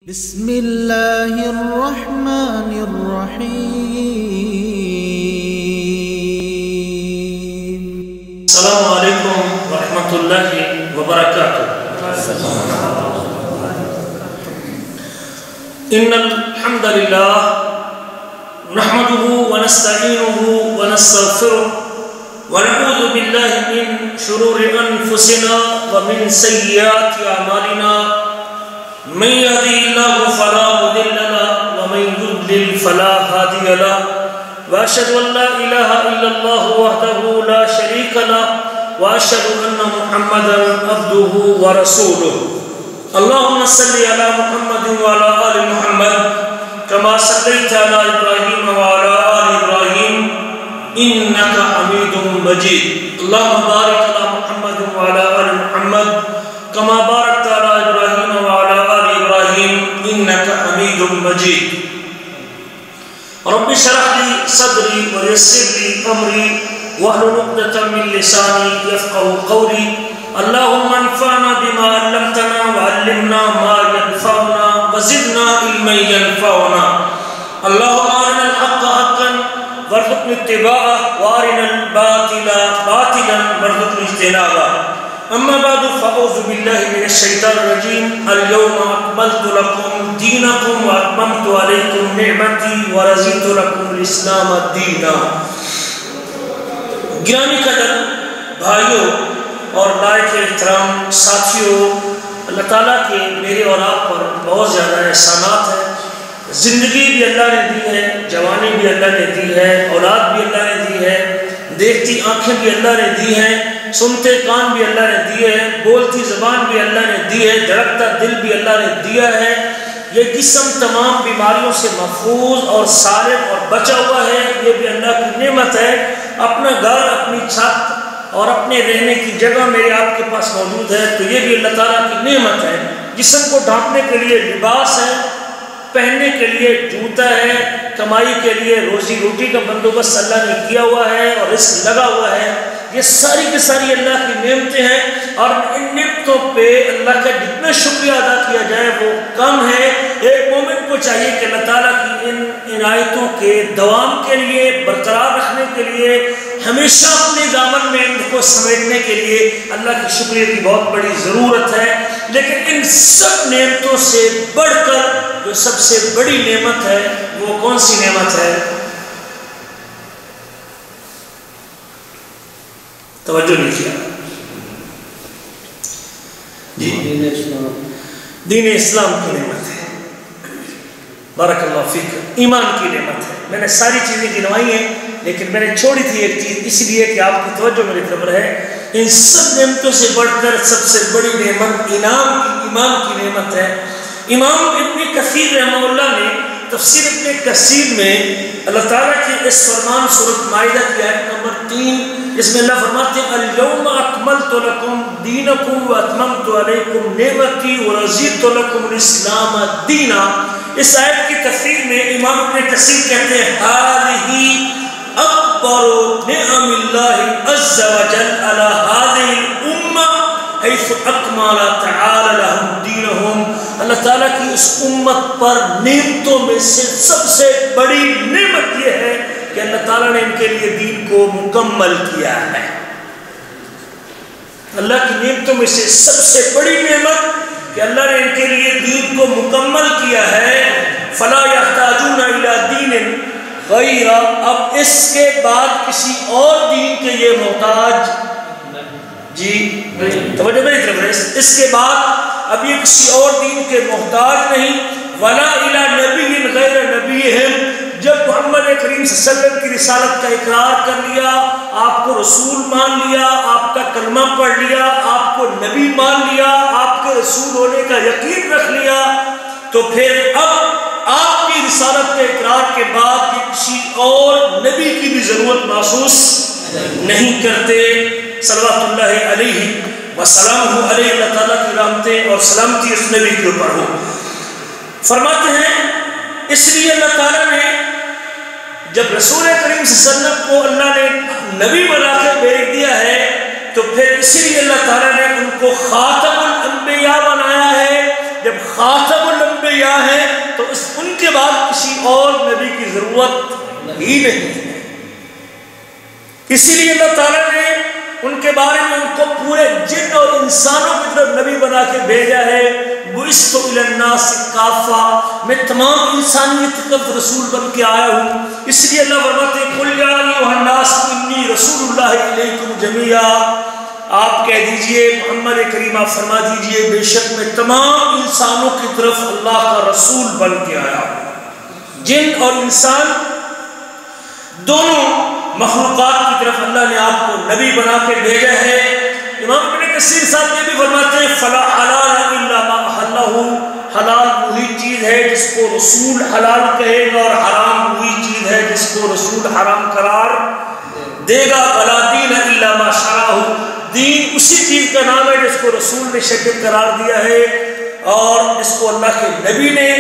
بسم اللہ الرحمن الرحیم۔ السلام علیکم ورحمۃ اللہ وبرکاتہ۔ ان الحمد للہ نحمده ونستعینه ونستغفره ونعوذ باللہ من شرور انفسنا ومن سیئات اعمالنا، من يهده الله فلا مضل له ومن يضلل فلا هادي له، واشهد ان لا اله الا الله وحده لا شريك له، واشهد ان محمدا عبده ورسوله۔ اللهم صل على محمد وعلى ال محمد كما صليت على ابراهيم وعلى ال ابراهيم انك حميد مجيد۔ اللهم بارك على محمد وعلى ال محمد كما باركت على ابراهيم وعلى ال ابراهيم انك حميد مجيد۔ رب اشرح لي صدري ويسر لي امري واحلل عقدة من لساني يفقهوا قولي۔ اللهم انفعنا بما علمتنا وعلمنا ما ينفعنا وزدنا علما ينفعنا۔ اللهم ارنا الحق حقا وارزقنا اتباعه وارنا الباطل باطلا وارزقنا اجتنابه۔ اما بعد فاعوذ باللہ من الشیطان الرجیم۔ اليوم اکملت لکم دینکم واتممت علیکم نعمتی ورضیت لکم الاسلام دینا۔ گرامی قدر بھائیوں اور لائق احترام ساتھیوں، اللہ تعالیٰ کے میرے اور آپ پر بہت زیادہ احسانات ہیں۔ زندگی بھی اللہ نے دی ہے، جوانی بھی اللہ نے دی ہے، اولاد بھی اللہ نے دی ہے، دیکھتی آنکھیں بھی اللہ نے دی ہیں، سنتے کان بھی اللہ نے دیے ہیں، بولتی زبان بھی اللہ نے دی ہے، دھڑکتا دل بھی اللہ نے دیا ہے۔ یہ جسم تمام بیماریوں سے محفوظ اور سالم اور بچا ہوا ہے، یہ بھی اللہ کی نعمت ہے۔ اپنا گھر، اپنی چھت اور اپنے رہنے کی جگہ میرے آپ کے پاس موجود ہے، تو یہ بھی اللہ تعالیٰ کی نعمت ہے۔ جسم کو ڈھانپنے کے لیے لباس ہے، پہننے کے لیے جوتا ہے، کمائی کے لیے روزی روٹی کا بندوبست اللہ نے کیا ہوا ہے اور رزق لگا ہوا ہے۔ یہ ساری کی ساری اللہ کی نعمتیں ہیں، اور ان نعمتوں پہ اللہ کا جتنا شکریہ ادا کیا جائے وہ کم ہے۔ ایک مومن کو چاہیے کہ اللہ تعالیٰ کی ان عنایتوں کے دوام کے لیے، برقرار رکھنے کے لیے، ہمیشہ اپنے دامن میں ان کو سمیٹنے کے لیے اللہ کے شکریہ کی بہت بڑی ضرورت ہے۔ لیکن ان سب نعمتوں سے بڑھ کر جو سب سے بڑی نعمت ہے وہ کون سی نعمت ہے؟ توجہ نہیں کیا جی؟ دین اسلام کی نعمت ہے۔ بارک اللہ فیک۔ ایمان کی نعمت ہے۔ میں نے ساری چیزیں گنوائی ہیں، لیکن میں نے چھوڑی تھی ایک چیز اس لیے کہ آپ کی توجہ میری طرف رہے۔ ان سب نعمتوں سے بڑھ کر سب سے بڑی نعمت ایمان کی نعمت ہے۔ امام ابن کثیر رحمہ اللہ نے تفسیر ابن کثیر میں اللہ تعالیٰ کے اس فرمان سورۃ مائدہ کی آیت نمبر 3 جس میں اللہ فرماتے ہیں اليوم اکملت لکم دینکم واتممت علیکم نعمتی ورضیت لکم الاسلام دینا، اس آیت کی تفسیر میں امام ابن کثیر کہتے ہیں هذه اکبر نعم اللہ عز وجل علی هذه الامہ حیث اکمل تعالی لهم دینہم۔ اللہ تعالیٰ کی اس امت پر نعمتوں میں سے سب سے بڑی نعمت یہ ہے کہ اللہ تعالیٰ نے ان کے لیے دین کو مکمل کیا ہے۔ اللہ کی نعمتوں میں سے سب سے بڑی نعمت کہ اللہ نے ان کے لیے دین کو مکمل کیا ہے۔ فلا یحتاجون الی دین غیر، اب اس کے بعد کسی اور دین کے یہ محتاج جی توجہ میری طرف ہے، اس کے بعد اب یہ کسی اور دین کے محتاج نہیں۔ ولا الی نبی غیر نبیہم، جب محمد کریم صلی اللہ علیہ وسلم کی رسالت کا اقرار کر لیا، آپ کو رسول مان لیا، آپ کا کلمہ پڑھ لیا، آپ کو نبی مان لیا، آپ کے رسول ہونے کا یقین رکھ لیا، تو پھر اب آپ کی رسالت کے اقرار کے بعد یہ کسی اور نبی کی بھی ضرورت محسوس نہیں کرتے۔ صلوات اللہ علیہ وسلام علیہ، اللہ تعالیٰ کی رحمتیں اور سلامتی اس نبی کے اوپر ہو۔ فرماتے ہیں اس لیے اللہ تعالیٰ نے جب رسول کریم صلی اللہ علیہ وسلم کو اللہ نے نبی بنا کے بھیج دیا ہے، تو پھر اسی لیے اللہ تعالیٰ نے ان کو خاتم الانبیاء بنایا ہے۔ جب خاتم الانبیاء ضرورت ہی نہیں ہے۔ اسی لیے اللہ تعالیٰ نے ان کے بارے میں ان کو پورے جن اور انسانوں کی طرف نبی بنا کے بھیجا ہے۔ بعثت الی الناس کافہ، میں تمام انسانیت کی طرف رسول بن کے آیا ہوں۔ اس لیے اللہ فرماتے ہیں قل یا ایھا الناس انی رسول اللہ الیکم جمیعا، آپ کہہ دیجئے محمد کریم آپ فرما دیجئے بے شک میں تمام انسانوں کی طرف اللہ کا رسول بن کے آیا ہوں۔ جن اور انسان دونوں مخلوقات کی طرف اللہ نے آپ کو نبی بنا کے بھیجا ہے۔ امام ابن کثیر صاحب یہ بھی فرماتے ہیں فلا حلال الا ما احلہ، حلال وہی چیز ہے جس کو رسول حلال کہے گا، اور حرام وہی چیز ہے جس کو رسول حرام قرار دے گا۔ ولا دین الا ما شرعہ، دین اسی چیز کا نام ہے جس کو رسول نے شریعت قرار دیا ہے، اور جس کو اللہ کے نبی نے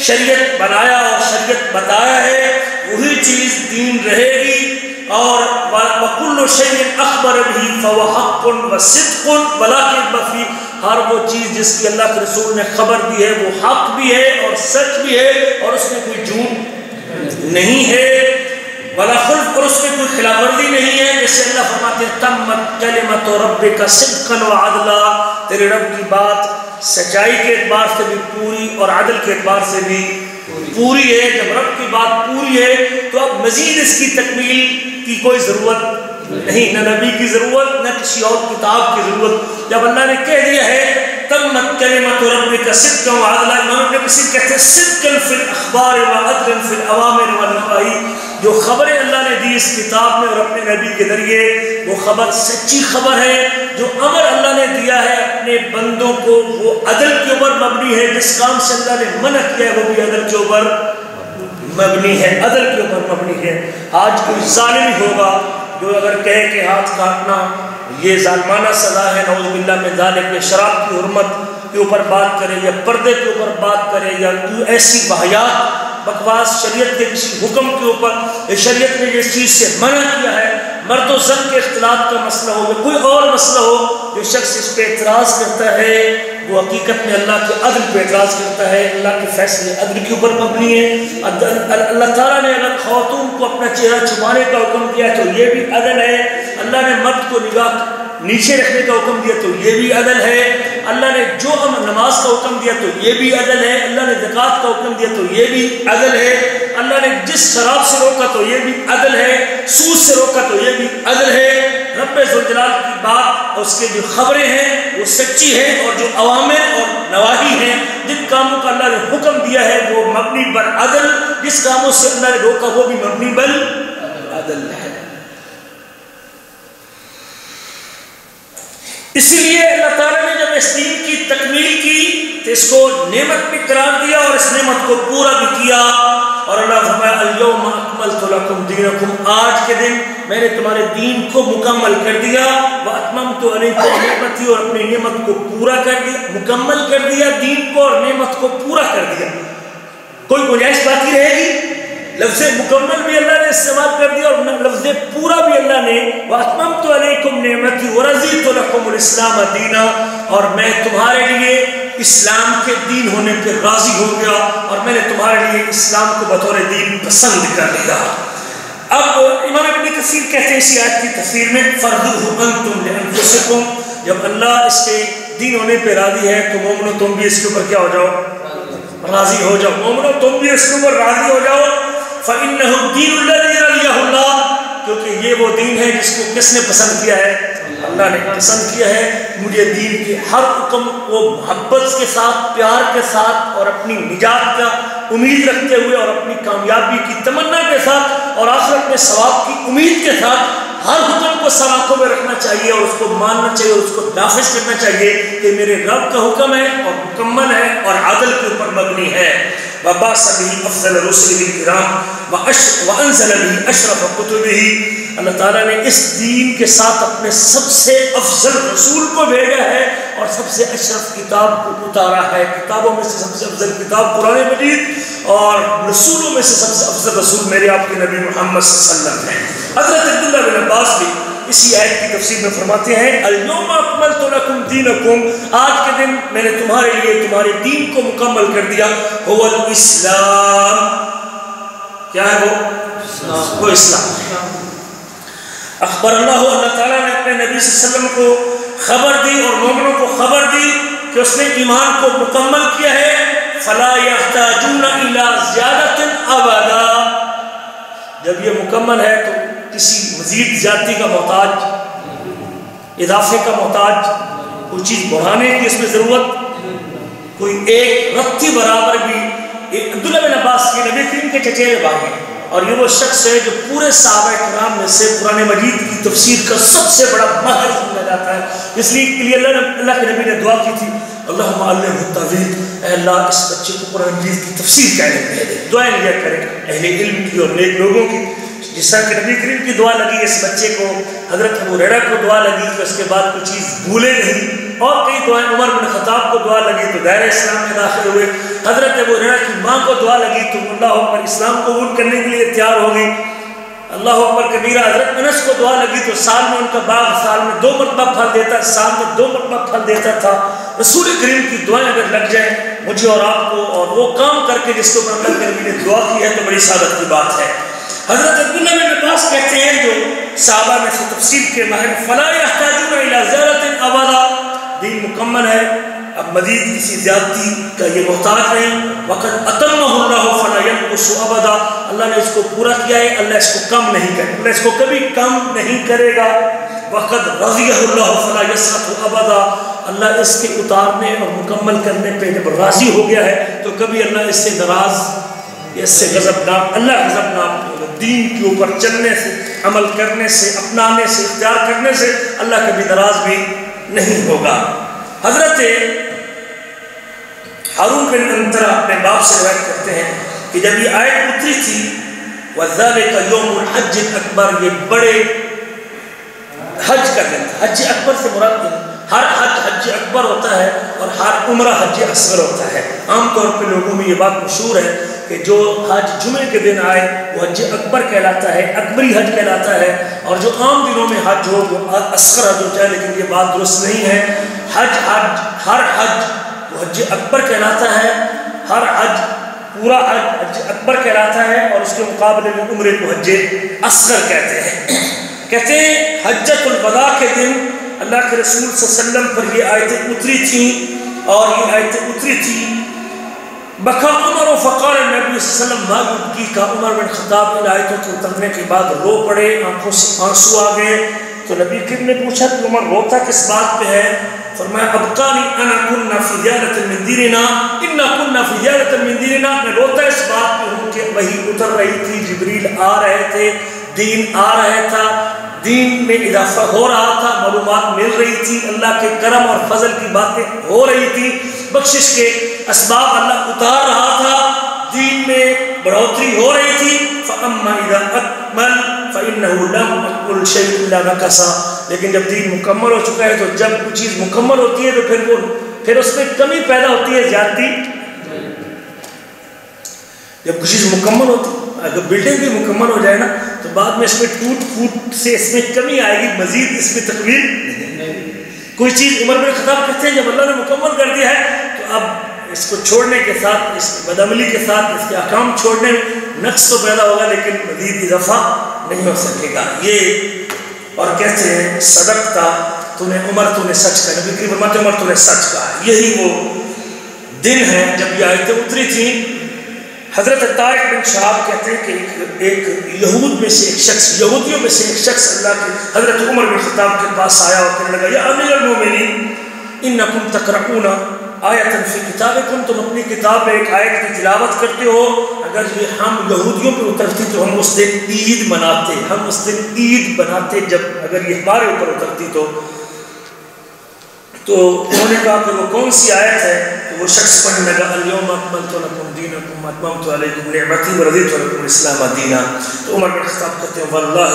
شریعت بنایا اور شریعت بتایا ہے وہی چیز دین رہے گی۔ اور وَكُلُّ شَيْءٍ أَخْبَرَ بِهِ فَهُوَ حَقٌّ وَصِدْقٌ وَلَكِنَّ فِي، ہر وہ چیز جس کی اللہ کے رسول نے خبر دی ہے وہ حق بھی ہے اور سچ بھی ہے، اور اس میں کوئی جھوٹ نہیں ہے، ولا خلف، اور اس میں کوئی خلاف ورزی نہیں ہے۔ جیسے اللہ فرماتے ہیں تمت کلمۃ ربک صدقا وعدلا، تیرے رب کی بات سچائی کے اعتبار سے بھی پوری اور عدل کے اعتبار سے بھی پوری ہے۔ جب رب کی بات پوری ہے تو اب مزید اس کی تکمیل کی کوئی ضرورت نہیں، نہ نبی کی ضرورت نہ کسی اور کتاب کی ضرورت۔ جب اللہ نے کہہ دیا ہے تمت کلمۃ ربک صدقا وعدلا، امام ابن کثیر کہتے ہیں صدقا فی الاخبار وعدلا فی الاوامر والنواہی، جو خبریں اللہ نے دی اس کتاب میں اور اپنے نبی کے ذریعے وہ خبر سچی خبر ہے، جو امر اللہ نے دیا ہے اپنے بندوں کو وہ عدل کے اوپر مبنی ہے، جس کام سے اللہ نے منع کیا ہے وہ بھی عدل کے اوپر مبنی ہے، عدل کے اوپر مبنی ہے۔ آج کوئی ظالم ہی ہوگا جو اگر کہے کہ ہاتھ کاٹنا یہ ظالمانہ سزا ہے، نعوذ باللہ من ذالک، شراب کی حرمت کے اوپر بات کرے یا پردے کے اوپر بات کرے یا کوئی ایسی واہیات بکواس شریعت کے کسی حکم کے اوپر، شریعت نے جس چیز سے منع کیا ہے، مرد و زن کے اختلاط کا مسئلہ ہو یا کوئی اور مسئلہ ہو، جو شخص اس پہ اعتراض کرتا ہے وہ حقیقت میں اللہ کے عدل پہ اعتراض کرتا ہے۔ اللہ کے فیصلے عدل کے اوپر مبنی ہے۔ اللہ تعالیٰ نے اگر خواتون کو اپنا چہرہ چھپانے کا حکم دیا تو یہ بھی عدل ہے، اللہ نے مرد کو نگاہ نیچے رکھنے کا حکم دیا تو یہ بھی عدل ہے، اللہ نے جو نماز کا حکم دیا تو یہ بھی عدل ہے، اللہ نے زکوٰۃ کا حکم دیا تو یہ بھی عدل ہے، اللہ نے جس شراب سے روکا تو یہ بھی عدل ہے، سود سے روکا تو یہ بھی عدل ہے۔ رب ذوالجلال کی بات اور اس کے جو خبریں ہیں وہ سچی ہیں، اور جو اوامر اور نواہی ہیں، جن کاموں کا اللہ نے حکم دیا ہے وہ مبنی بر عدل، جس کاموں سے اللہ نے روکا وہ بھی مبنی بر عدل ہے۔ اسی لیے اللہ تعالیٰ نے جب اس دین کی تکمیل کی تو اس کو نعمت بھی قرار دیا اور اس نعمت کو پورا بھی کیا، اور اللہ فرمایا الیوم اکملت لکم دینکم، آج کے دن میں نے تمہارے دین کو مکمل کر دیا، واتممت علیکم نعمتی، اور اپنی نعمت کو پورا کر دیا، مکمل کر دیا دین کو اور نعمت کو پورا کر دیا۔ کوئی گنجائش باقی رہے گی؟ لفظ مکمل بھی اللہ نے استعمال کر دیا اور لفظ پورا بھی اللہ نے، واتممت علیکم نعمتی ورضیت لکم الاسلام دینا، اور میں تمہارے لیے اسلام کے دین ہونے پہ راضی ہو گیا اور میں نے تمہارے لیے اسلام کو بطور دین پسند کر لیا۔ اب امام ابن کثیر کہتے ہیں اسی آیت کی تفسیر میں فَرْضُوهُ أَنْتُمْ لِأَنفُسِكُمْ، جب اللہ اس کے دین ہونے پہ راضی ہے تو مومنو تم بھی اس کے اوپر کیا ہو جاؤ؟ راضی ہو جاؤ، مومنو تم بھی اس کے اوپر راضی ہو جاؤ۔ فَإِنَّهُ الدِّينُ الَّذِي رَضِيَهُ اللَّهُ، کیونکہ یہ وہ دین ہے جس کو کس نے پسند کیا ہے؟ اللہ نے پسند کیا ہے۔ مجھے دین کے ہر حکم کو محبت کے ساتھ، پیار کے ساتھ اور اپنی نجات کا امید رکھتے ہوئے اور اپنی کامیابی کی تمنا کے ساتھ اور آخرت میں ثواب کی امید کے ساتھ ہر حکم کو سر آنکھوں میں رکھنا چاہیے اور اس کو ماننا چاہیے اور اس کو نافذ کرنا چاہیے کہ میرے رب کا حکم ہے اور مکمل ہے اور عدل کے اوپر مبنی ہے۔ وَبَعْثَ بِهِ أَفْضَلَ رُسُلِهِ الْكِرَامِ وَأَنزَلَ بِهِ أَشْرَفَ كُتُبِهِ، اللہ تعالیٰ نے اس دین کے ساتھ اپنے سب سے افضل رسول کو بھیجا ہے اور سب سے اشرف کتاب کو اتارا ہے۔ کتابوں میں سے سب سے افضل کتاب قرآن مجید اور رسولوں میں سے سب سے افضل رسول میرے آپ کے نبی محمد صلی اللہ علیہ وسلم ہیں۔ حضرت عبداللہ بن عباس بھی اسی آیت کی تفسیر میں فرماتے ہیں الیوم اکملت لکم دینکم، آج کے دن میں نے تمہارے لیے تمہارے دین کو مکمل کر دیا، هو الاسلام، کیا ہے وہ اسلام. اخبر اللہ تعالیٰ نے اپنے نبی صلی اللہ علیہ وسلم کو خبر دی اور مومنوں کو خبر دی کہ اس نے ایمان کو مکمل کیا ہے. فلا يحتاجون الى زیادة ابدا. جب یہ مکمل ہے تو کسی مزید زیادتی کا محتاج، اضافے کا محتاج، کوئی چیز بڑھانے کی اس میں ضرورت، کوئی ایک رتی برابر بھی. عبداللہ بن عباس کے نبی کریم کے چچیرے بھائی ہیں اور یہ وہ شخص ہے جو پورے صحابہ کرام میں سے قرآن مجید کی تفسیر کا سب سے بڑا ماہر سمجھا جاتا ہے. اس لیے اللہ کے نبی نے دعا کی تھی اللہم علمہ التاویل، اے اللہ اس بچے کو قرآن مجید کی تفسیر کا علم دے دے. دعائیں لیا کریں اہل علم کی اور نیک لوگوں کی. جس طرح کہ نبی کریم کی دعا لگی اس بچے کو، حضرت ابو ہریرہ کو دعا لگی کہ اس کے بعد کوئی چیز بھولے نہیں، اور کئی دعائیں عمر بن خطاب کو دعا لگی تو دائرہ اسلام میں داخل ہوئے. حضرت ابو ہریرہ کی ماں کو دعا لگی تو اللہ اکبر اسلام قبول کرنے کے لیے تیار ہو گئی. اللہ اکبر کبیرہ. حضرت انس کو دعا لگی تو سال میں ان کا باغ سال میں 2 مرتبہ پھل دیتا، سال میں 2 مرتبہ پھل دیتا تھا. رسول کریم کی دعائیں اگر لگ جائیں مجھے اور آپ کو، اور وہ کام کر کے جس کو اللہ کے نبی نے دعا کی ہے تو بڑی سعادت کی بات ہے. حضرت عبداللہ بن عباس کہتے ہیں جو صحابہ میں سے تفسیر کے ماہر، فلا يحتاجون الى زیادة ابدا. دین مکمل ہے، اب مزید کسی زیادتی کا یہ محتاج نہیں. وقد اتمہ اللہ فلا ينقص ابدا. اللہ نے اس کو پورا کیا ہے، اللہ اس کو کم نہیں کرے، اللہ اس کو کبھی کم نہیں کرے گا. وقد رضیہ اللہ فلا يسخط ابدا. اللہ اس کے اتارنے اور مکمل کرنے پہ جب راضی ہو گیا ہے تو کبھی اللہ اس سے ناراض، اس سے غضبناک، اللہ غضبناک. دین کے اوپر چلنے سے، عمل کرنے سے، اپنانے سے، اختیار کرنے سے اللہ کبھی ناراض بھی نہیں ہوگا. حضرت ہارون بن انترا اپنے باپ سے روایت کرتے ہیں کہ جب یہ آیت اتری تھی وَذَلِكَ يَوْمُ الْحَجِّ الْأَكْبَرِ، یہ بڑے حج کا دن تھا. حج اکبر سے مراد ہر حج حج اکبر ہوتا ہے اور ہر عمرہ حج اصغر ہوتا ہے. عام طور پہ لوگوں میں یہ بات مشہور ہے کہ جو حج جمعے کے دن آئے وہ حج اکبر کہلاتا ہے، اکبری حج کہلاتا ہے، اور جو عام دنوں میں حج ہو وہ اصغر حج ہوتا ہے. لیکن یہ بات درست نہیں ہے. ہر حج وہ حج اکبر کہلاتا ہے، ہر حج پورا حج اکبر کہلاتا ہے، اور اس کے مقابلے میں عمرے کو حج اصغر کہتے ہیں. کہتے ہیں حجۃ الوداع کے دن اللہ کے رسول صلی اللہ علیہ وسلم پر یہ آیتیں اتری تھیں، اور یہ آیتیں اتری تھیں. بکا عمر و فقال نبی صلی اللہ علیہ وسلم ما یبکی کا. عمر بن خطاب ان آیتوں کے اترنے کے بعد رو پڑے، آنکھوں سے آنسو آ گئے. تو نبی کریم نے پوچھا کہ عمر روتا کس بات پہ ہے؟ فرمایا ابقانی انا کننا فی دیانت من دیننا انا کننا فی دیانت من دیننا. میں روتا اس بات پہ ہوں کہ وحی اتر رہی تھی، جبریل آ رہے تھے، دین آ رہا تھا، دین میں اضافہ ہو رہا تھا، معلومات مل رہی تھی، اللہ کے کرم اور فضل کی باتیں ہو رہی تھی، بخشش کے اسباب اللہ اتار رہا تھا، دین میں بڑھوتری ہو رہی تھی. فَأَمَّا إِذَا أَكْمَلْ فَإِنَّهُ لَمْ أَقُلْ شَيْءٍ إِلَّا نَقَصَ. لیکن جب دین مکمل ہو چکا ہے تو جب کوئی چیز مکمل ہوتی ہے تو پھر اس میں کمی پیدا ہوتی ہے، زیادتی. جب کوئی چیز مکمل ہوتی ہے، اگر بلڈنگ بھی مکمل ہو جائے نا تو بعد میں اس میں ٹوٹ پھوٹ سے اس میں کمی آئے گی، مزید اس میں تکمیل نہیں. کوئی چیز عمر بن خطاب کہتے ہیں جب اللہ نے مکمل کر دیا ہے تو اب اس کو چھوڑنے کے ساتھ، اس بدعملی کے ساتھ، اس کے احکام چھوڑنے میں نقص تو پیدا ہوگا لیکن مزید اضافہ نہیں ہو سکے گا. یہ اور کہتے ہیں صدقتا، تو نے عمر تو نے سچ کہا. نبی کریم فرماتے ہیں عمر تو نے سچ کہا. یہی وہ دن ہے جب یہ آیتیں اتری تھیں. حضرت طارق بن شہاب کہتے ہیں کہ ایک یہود میں سے ایک شخص، یہودیوں میں سے ایک شخص اللہ کے حضرت عمر بن خطاب کے پاس آیا اور کہنے لگا یا امیر المومنین انکم تقرؤون آیۃ فی کتابکم، تم اپنی کتاب میں ایک آیت کی تلاوت کرتے ہو، اگر یہ ہم یہودیوں پہ اترتی تو ہم اس دن عید مناتے، ہم اس دن عید بناتے جب اگر یہ ہمارے اوپر اترتی تو انہوں نے کہا کہ وہ کون سی آیت ہے؟ تو وہ شخص پڑھنے لگا الیوم اکملت لکم دینکم واتممت علیکم نعمتی ورضیت لکم الاسلام دینا. تو عمر بن خطاب کہتے ہیں واللہ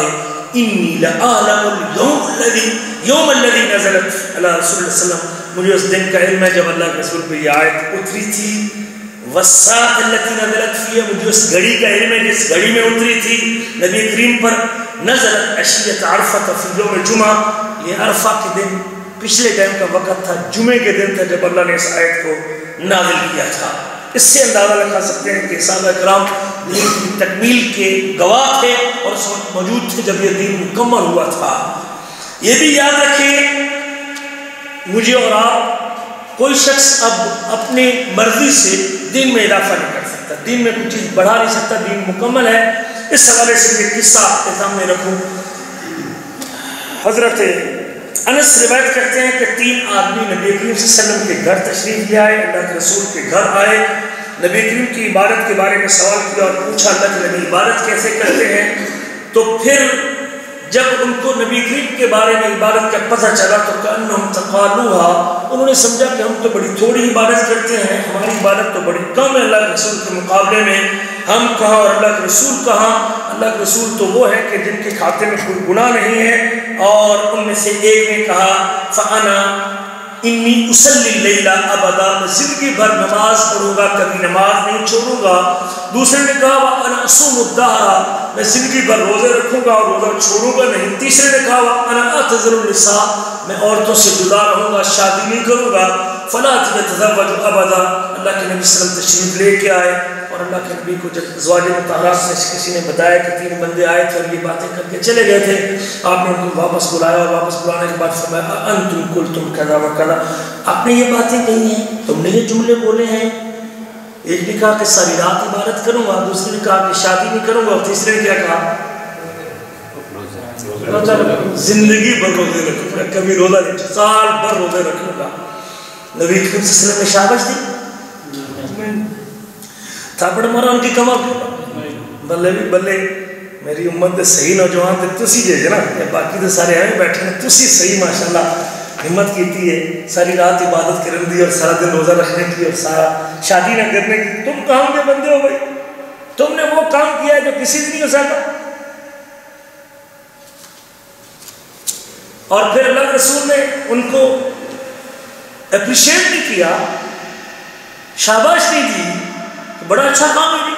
انی لأعلم اليوم الذي نزلت علی رسول اللہ صلی اللہ علیہ وسلم، مجھے اس دن کا علم ہے جب اللہ کے رسول پہ یہ آیت اتری تھی. والساعة التي نزلت فيها، مجھے اس گھڑی کا علم ہے جس گھڑی میں اتری تھی نبی کریم پر. نزلت عشیۃ عرفہ فی یوم الجمعہ، یہ عرفہ کے دن پچھلے ٹائم کا وقت تھا، جمعے کے دن تھا جب اللہ نے اس آیت کو نازل کیا تھا. اس سے اندازہ لگا سکتے ہیں کہ صحابہ کرام دین کی تکمیل کے گواہ تھے اور اس وقت موجود تھے جب یہ دین مکمل ہوا تھا۔ یہ بھی یاد رکھیں مجھے اور آپ، کوئی شخص اب اپنی مرضی سے دین میں اضافہ نہیں کر سکتا، دین میں کوئی چیز بڑھا نہیں سکتا، دین مکمل ہے۔ اس حوالے سے یہ قصہ آپ کے سامنے رکھوں۔ حضرت انس روایت کرتے ہیں کہ 3 آدمی نبی کریم صلی اللہ علیہ وسلم کے گھر تشریف لے آئے، اللہ کے رسول کے گھر آئے، نبی کریم کی عبادت کے بارے میں سوال کیا اور پوچھا اللہ کے نبی عبادت کیسے کرتے ہیں؟ تو پھر جب ان کو نبی کریم کے بارے میں عبادت کا پتہ چلا تو کأنہم تقالوہا، انہوں نے سمجھا کہ ہم تو بڑی تھوڑی عبادت کرتے ہیں، ہماری عبادت تو بڑی کم ہے اللہ کے رسول کے مقابلے میں، ہم کہاں اور اللہ کے رسول کہاں؟ اللہ کے رسول تو وہ ہے کہ جن کے کھاتے میں کوئی گناہ نہیں ہے۔ اور ان میں سے ایک نے کہا فَأَنَا انی اصلی اللیل ابدا، میں زندگی بھر نماز پڑھوں گا، کبھی نماز نہیں چھوڑوں گا۔ دوسرے نے کہا وَأَنَا أَصُومُ الدَّهْرَ، میں زندگی بھر روزے رکھوں گا اور روزہ چھوڑوں گا نہیں۔ تیسرے نے کہا وَأَنَا أَعْتَزِلُ النِّسَاء، میں عورتوں سے جدا رہوں گا، شادی نہیں کروں گا۔ فَلَا يَتَزَوَّجُ أَبَدًا، اللہ کے نبی صلی اللہ علیہ وسلم تشریف لے کے آئے اور اللہ کے نبی کو جب ازواج مطہرات میں سے کسی نے بتایا کہ 3 بندے آئے تھے اور یہ باتیں کر کے چلے گئے تھے، آپ نے ان کو واپس بلایا اور واپس بلانے کے بعد فرمایا انتم قلتم کذا وکذا، آپ نے یہ باتیں کہی ہیں، تم نے یہ جملے بولے ہیں۔ ایک نے کہا کہ ساری رات عبادت کروں گا، دوسرے نے کہا کہ شادی نہیں کروں گا، اور تیسرے نے کیا کہا زندگی بھر روزے رکھوں گا، کبھی روزہ نہیں، سال بھر روزے رکھوں گا۔ نبی کریم صلی اللہ علیہ وسلم نے شاباش دی، تھاپڑ مارا ان کی کمر بلے بھی بلے، میری امت دے صحیح نوجوان تے تسی جے جنا، باقی تو سارے آئے بیٹھے ہیں، تسی صحیح ماشاءاللہ ہمت کیتی ہے، ساری رات عبادت کرن دی اور سارا دن روزہ رکھنے کی اور سارا شادی نہ کرنے کی، تم کام کے بندے ہو بھائی، تم نے وہ کام کیا ہے جو کسی بھی نہیں ہو سکتا۔ اور پھر اللہ کے رسول نے ان کو اپریشیٹ نہیں کیا، شاباش نہیں دی، تو بڑا اچھا کام ہے۔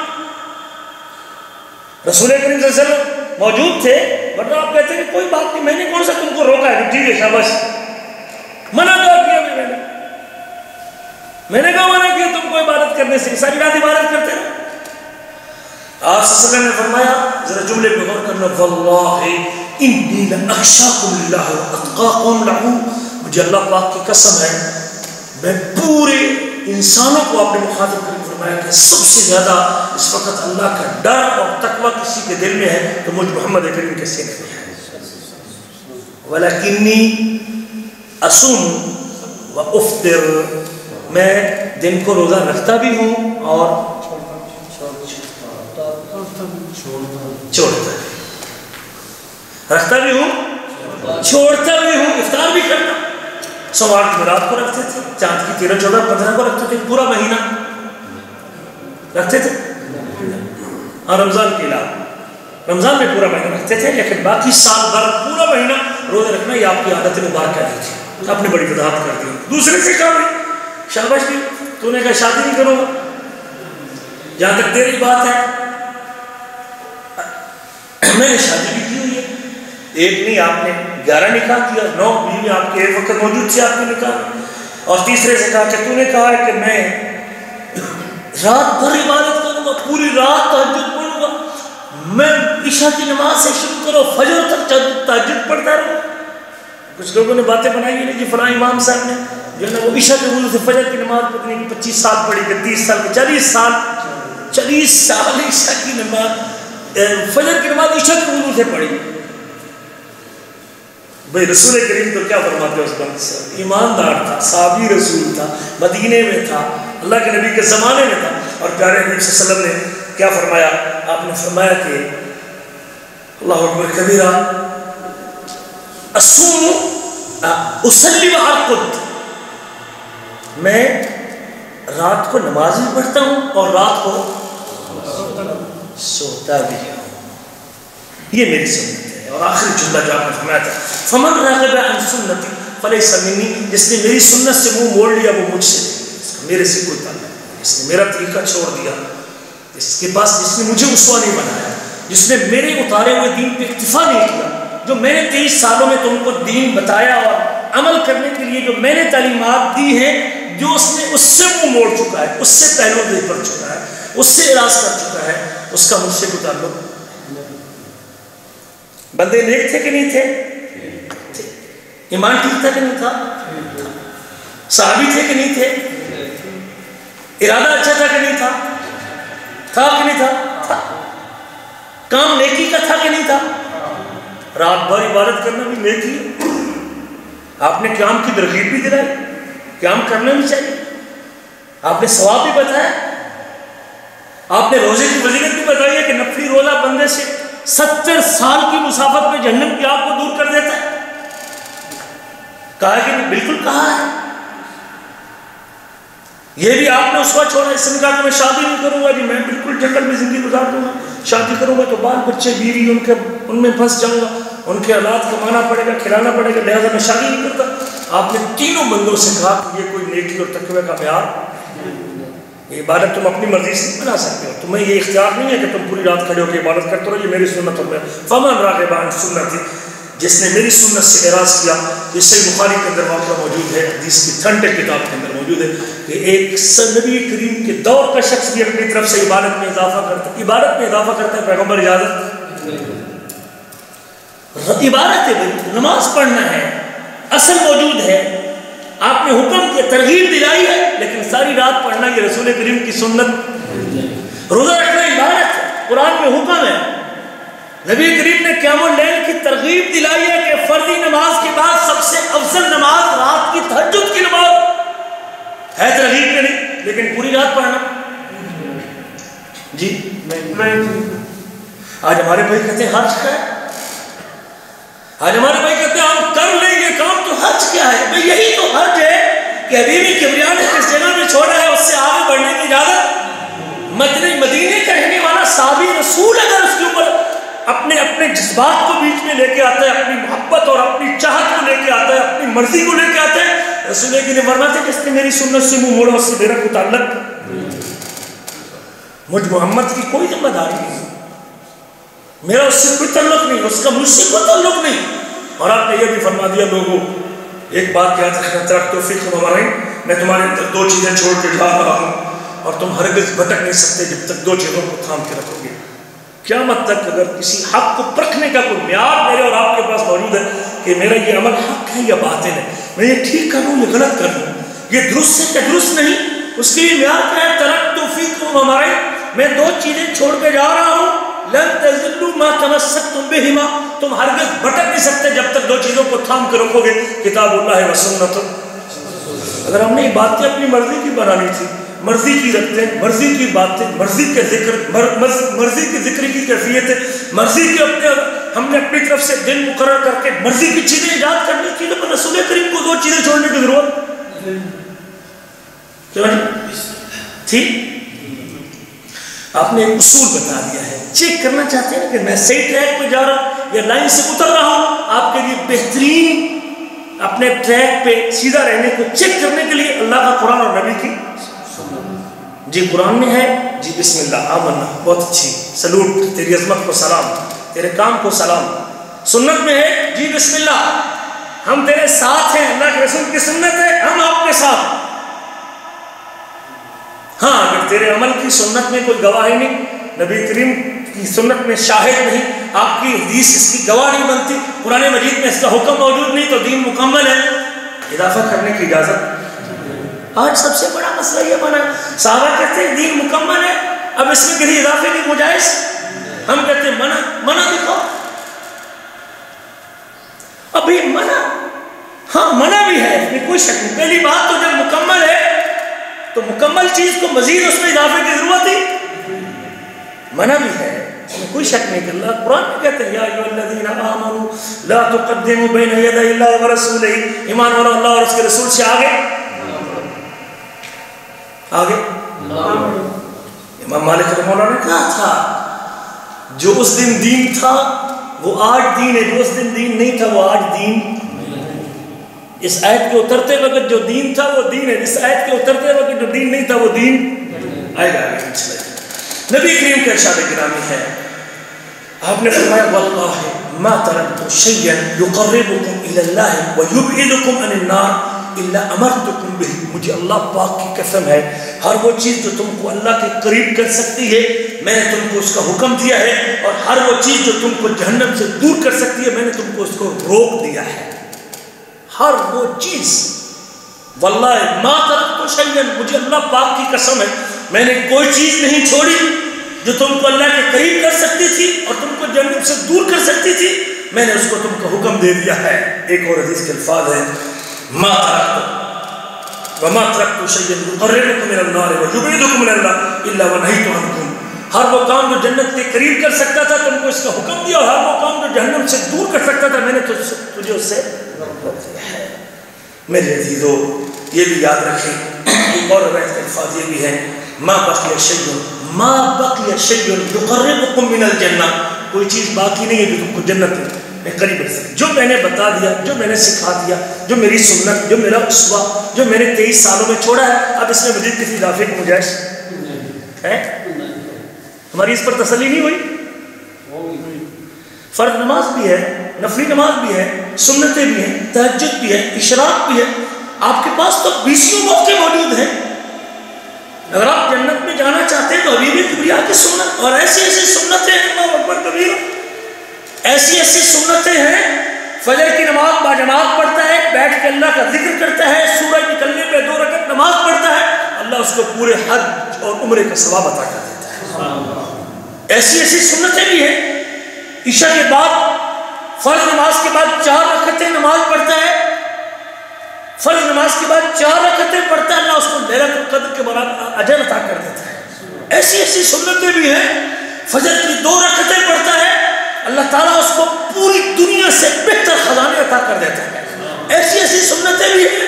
رسول کریم صلی اللہ علیہ وسلم موجود تھے، ورنہ آپ کہتے ہیں کہ کوئی بات نہیں، میں نے کون سا تم کو روکا ہے، ٹھیک ہے شاباش، منع کیا میں نے کہا منع کیا تم کو عبادت کرنے سے، ساری رات عبادت کرتے ہیں۔ آپ صلی اللہ علیہ وسلم نے فرمایا، ذرا جملے پہ غور کرنا، واللہ انی لاخشاکم للہ واتقاکم لہ، مجھے اللہ پاک کی قسم ہے، میں پورے انسانوں کو اپنے مخاطب کر کے فرمایا کہ سب سے زیادہ اس وقت اللہ کا ڈر اور تقوی کسی کے دل میں ہے تو مجھ محمد کریم کے سینے میں ہے۔ ولیکنی اصوم و افطر، میں دن کو روزہ رکھتا بھی ہوں اور چھوڑتا بھی، رکھتا بھی ہوں چھوڑتا بھی ہوں، افطار بھی کرتا ہوں۔ سوال جمعرات کو رکھتے تھے، چاند کی 13، 14، 15 کو رکھتے تھے، پورا مہینہ رکھتے تھے، اور رمضان کے علاوہ رمضان میں پورا مہینہ رکھتے تھے، لیکن باقی سال بھر پورا مہینہ روزے رکھنا یہ آپ کی عادت مبارکہ نہیں تھی، آپ نے بڑی وضاحت کر دی۔ دوسرے سے کہا بھی شاباش بھی، تو نے کہا شادی نہیں کروں گا، جہاں تک تیری بات ہے میں نے شادی بھی کی ہوئی ہے، ایک نہیں آپ نے 11 نکاح کیا، 9 بیوی آپ کے ایک وقت موجود تھی آپ کے نکاح۔ اور تیسرے سے کہا کہ تو نے کہا ہے کہ میں رات بھر عبادت کروں گا، پوری رات تہجد پڑھوں گا، میں عشاء کی نماز سے شروع کرو فجر تک تہجد پڑھتا رہوں۔ کچھ لوگوں نے باتیں بنائی ہیں جی فلاں امام صاحب نے جو ہے نا وہ عشاء کے وضو سے فجر کی نماز پڑھنی 25 سال پڑھی کہ 30 سال کے 40 سال عشاء کی نماز، فجر کی نماز عشاء کے وضو سے پڑھی۔ بھئی رسول کریم تو کیا فرماتے اس بند سے، ایماندار تھا، صحابی رسول تھا، مدینے میں تھا، اللہ کے نبی کے زمانے میں تھا، اور پیارے نبی صلی اللہ علیہ وسلم نے کیا فرمایا؟ آپ نے فرمایا کہ اللہ اکبر کبیرہ، اصوم اصلی و ارقد، میں رات کو نماز بھی پڑھتا ہوں اور رات کو سوتا بھی ہوں، یہ میری سنت ہے۔ اور آخری جملہ جو آپ نے فرمایا تھا فمن راغب عن سنتی فلیس منی، جس نے میری سنت سے منہ موڑ لیا وہ مجھ سے نہیں، میرے سے کوئی تعلق نہیں، جس نے میرا طریقہ چھوڑ دیا، جس کے پاس جس نے مجھے اسوہ نہیں بنایا، جس نے میرے اتارے ہوئے دین پہ اکتفا نہیں کیا، جو میں نے 23 سالوں میں تم کو دین بتایا اور عمل کرنے کے لیے جو میں نے تعلیمات دی ہیں، جو اس نے اس سے منہ موڑ چکا ہے، اس سے پہلو دے کر چکا ہے، اس سے اراض کر چکا ہے، اس کا مجھ سے کوئی تعلق۔ بندے نیک تھے کہ نہیں تھے؟ ایمان ٹھیک تھا کہ نہیں تھا؟ صحابی تھے کہ نہیں تھے؟ ارادہ اچھا تھا کہ نہیں تھا؟ تھا کہ نہیں تھا؟ کام نیکی کا تھا کہ نہیں تھا؟ رات بھر عبادت کرنا بھی نیکی ہے۔ آپ نے قیام کی ترغیب بھی دلائی، قیام کرنا بھی چاہیے، آپ نے ثواب بھی بتایا، آپ نے روزے کی فضیلت بھی بتائی ہے کہ نفلی روزہ بندے سے 70 سال کی مسافت میں جہنم کی آگ کو دور کر دیتا ہے۔ کہا ہے کہ نہیں؟ بالکل کہا ہے۔ یہ بھی آپ نے اسوا چھوڑا، اس نے کہا کہ میں شادی نہیں کروں گا، جی میں بالکل جنگل میں زندگی گزار دوں گا، شادی کروں گا تو بال بچے بیوی ان میں پھنس جاؤں گا، ان کے اولاد کمانا پڑے گا، کھلانا پڑے گا، لہذا میں شادی نہیں کرتا۔ آپ نے تینوں بندوں سے کہا کہ یہ کوئی نیکی اور تقوی کا معیار، یہ عبادت تم اپنی مرضی سے نہیں بنا سکتے ہو، تمہیں یہ اختیار نہیں ہے کہ تم پوری رات کھڑے ہو کے عبادت کرتے رہو، یہ میری سنت ہے۔ فمن راغب عن سنتی، جس نے میری سنت سے اعراض کیا۔ یہ صحیح بخاری کے اندر واقعہ موجود ہے، حدیث کی ٹھنڈے کتاب کے اندر موجود ہے کہ ایک نبی کریم کے دور کا شخص بھی اپنی طرف سے عبادت میں اضافہ کرتا ہے، عبادت میں اضافہ کرتا ہے، پیغمبر اجازت، عبادت ہے بھائی، نماز پڑھنا ہے، اصل موجود ہے، آپ نے حکم کی ترغیب دلائی ہے، لیکن ساری رات پڑھنا یہ رسول کریم کی سنت۔ روزہ رکھنا عبادت ہے، قرآن میں حکم ہے، نبی کریم نے قیام اللیل کی ترغیب دلائی ہے کہ فردی نماز کے بعد سب سے افضل نماز رات کی تہجد کی نماز ہے، ترغیب میں نہیں، لیکن پوری رات پڑھنا۔ جی آج ہمارے بھائی کہتے ہیں حج کا ہے، آج ہمارے بھائی کہتے ہیں ہم کر لیں گے کام، تو حج کیا ہے بھائی؟ یہی تو حج ہے کہ حبیبی کبریاء نے جس جگہ میں چھوڑا ہے اس سے آگے بڑھنے کی اجازت۔ مدینے کا رہنے والا صحابی رسول اگر اس کے اوپر اپنے جذبات کو بیچ میں لے کے آتا ہے، اپنی محبت اور اپنی چاہت کو لے کے آتا ہے، اپنی مرضی کو لے کے آتا ہے، رسول کی نے فرمایا کہ جس نے میری سنت سے منہ موڑا اس سے میرا کوئی تعلق، مجھ محمد کی کوئی ذمہ داری نہیں، میرا اس سے کوئی تعلق نہیں، اس کا مجھ سے کوئی تعلق نہیں۔ اور آپ نے یہ بھی فرما دیا لوگوں ایک بات یاد رکھنا، ترک توفیق ہمارے، میں تمہارے اندر دو چیزیں چھوڑ کے جا رہا ہوں اور تم ہرگز بھٹک نہیں سکتے جب تک دو چیزوں کو تھام کے رکھو گے۔ قیامت تک اگر کسی حق کو پرکھنے کا کوئی معیار میرے اور آپ کے پاس موجود ہے کہ میرا یہ عمل حق ہے یا باطل ہے، میں یہ ٹھیک کر لوں یا غلط کر لوں، یہ درست ہے یا درست نہیں، اس کے لیے معیار کیا ہے؟ ترک توفیق ہمارے، میں دو چیزیں چھوڑ کے جا رہا ہوں، لن تزلوا ما تمسکتم بہما، تم ہرگز بھٹک نہیں سکتے جب تک دو چیزوں کو تھام کے رکھو گے، کتاب اللہ و سنت۔ اگر ہم نے یہ باتیں اپنی مرضی کی بنانی تھی، مرضی کی رکھتے ہیں، مرضی کی باتیں، مرضی کے ذکر، مرضی کی ذکر کی کیفیت ہے، مرضی کے ہم نے اپنی طرف سے دن مقرر کر کے مرضی کی چیزیں ایجاد کرنی تھی، تو رسول کریم کو دو چیزیں چھوڑنے کی ضرورت کیوں تھی؟ آپ نے ایک اصول بتا دیا ہے، چیک کرنا چاہتے ہیں کہ میں صحیح ٹریک پہ جا رہا ہوں یا لائن سے اتر رہا ہوں، آپ کے لیے بہترین اپنے ٹریک پہ سیدھا رہنے کو چیک کرنے کے لیے اللہ کا قرآن اور نبی کی جی قرآن میں ہے، جی بسم اللہ آمنا، بہت اچھی، سلوٹ، تیری عظمت کو سلام، تیرے کام کو سلام۔ سنت میں ہے، جی بسم اللہ، ہم تیرے ساتھ ہیں، اللہ کے رسول کی سنت ہے، ہم آپ کے ساتھ۔ ہاں اگر تیرے عمل کی سنت میں کوئی گواہی نہیں، نبی کریم کی سنت میں شاہد نہیں، آپ کی حدیث اس کی گواہ نہیں بنتی، قرآن مجید میں اس کا حکم موجود نہیں، تو دین مکمل ہے، اضافہ کرنے کی اجازت۔ آج سب سے بڑا مسئلہ یہ بنا، صحابہ کہتے ہیں دین مکمل ہے، اب اس میں کسی اضافے کی گنجائش، ہم کہتے ہیں منع دکھاؤ، ابھی منع، ہاں منع بھی ہے، اس میں کوئی شک نہیں، پہلی بات تو جب مکمل ہے تو مکمل چیز کو مزید اس میں اضافے کی ضرورت ہے، منع بھی ہے، اس میں کوئی شک نہیں کہ اللہ قرآن میں کہتے ہیں یا ایھا الذین آمنوا لا تقدموا بین یدی اللہ ورسولہ، ایمان والو اللہ اور اس کے رسول سے آگے امام مالک رحمہ اللہ نے کہا تھا جو اس دن دین تھا وہ آج دین ہے، جو اس دن دین نہیں تھا وہ آج دین، اس آیت کے اترتے وقت جو دین تھا وہ دین ہے، اس آیت کے اترتے وقت جو دین نہیں تھا وہ دین آئے گا۔ نبی کریم کا ارشاد گرامی ہے، آپ نے فرمایا واللہ ما ترکت شیئا یقربکم الی اللہ ویبعدکم عن النار الا امرتکم بہ، مجھے اللہ پاک کی قسم ہے ہر وہ چیز جو تم کو اللہ کے قریب کر سکتی ہے میں نے تم کو اس کا حکم دیا ہے، اور ہر وہ چیز جو تم کو جہنم سے دور کر سکتی ہے میں نے تم کو اس کو روک دیا ہے۔ ہر وہ چیز، واللہ ما ترکت شیئا، مجھے اللہ پاک کی قسم ہے میں نے کوئی چیز نہیں چھوڑی جو تم کو اللہ کے قریب کر سکتی تھی اور تم کو جہنم سے دور کر سکتی تھی، میں نے اس کو تم کو حکم دے دیا ہے۔ ایک اور حدیث کے الفاظ ہیں ما ترکت وما ترکت شیئا یقربکم الی النار ویبعدکم الی اللہ الا ونہیت عنکم، ہر وہ کام جو جنت کے قریب کر سکتا تھا تم کو اس کا حکم دیا، اور ہر وہ کام جو جہنم سے دور کر سکتا تھا میں نے تجھے اس سے روک دیا ہے۔ میرے عزیزو یہ بھی یاد رکھیں، ایک اور روایت کے الفاظ یہ بھی ہے ما بقی شیء یقربکم من الجنہ، کوئی چیز باقی نہیں ہے جو تم کو جنت میں قریب رکھ سکے۔ جو میں نے بتا دیا، جو میں نے سکھا دیا، جو میری سنت، جو میرا اسوہ، جو میں نے 23 سالوں میں چھوڑا ہے، اب اس میں مزید کسی اضافے کی گنجائش ہے؟ ہماری اس پر تسلی نہیں ہوئی؟ فرض نماز بھی ہے، نفلی نماز بھی ہے، سنتیں بھی ہیں، تہجد بھی ہے، اشراق بھی ہے، آپ کے پاس تو 20 موقع موجود ہیں۔ اگر آپ جنت میں جانا چاہتے ہیں تو حبیب کبریٰ کی سنت، اور ایسی ایسی سنتیں ہیں، اللہ اکبر کبیرہ، ایسی ایسی سنتیں ہیں، فجر کی نماز باجماعت پڑھتا ہے، بیٹھ کے اللہ کا ذکر کرتا ہے، سورج نکلنے پہ 2 رکعت نماز پڑھتا ہے، اللہ اس کو پورے حج اور عمرے کا ثواب عطا کر دیتا ہے۔ ایسی ایسی سنتیں بھی ہیں۔ عشاء کے بعد فرض نماز کے بعد 4 رکعتیں نماز پڑھتا ہے، فرض نماز کے بعد 4 رکعتیں پڑھتا ہے، اللہ اس کو لیلۃ القدر کے برابر اجر عطا کر دیتا ہے۔ ایسی ایسی سنتیں بھی ہیں۔ فجر کی 2 رکعتیں پڑھتا ہے، اللہ تعالیٰ اس کو پوری دنیا سے بہتر خزانے عطا کر دیتا ہے۔ ایسی ایسی سنتیں بھی ہیں۔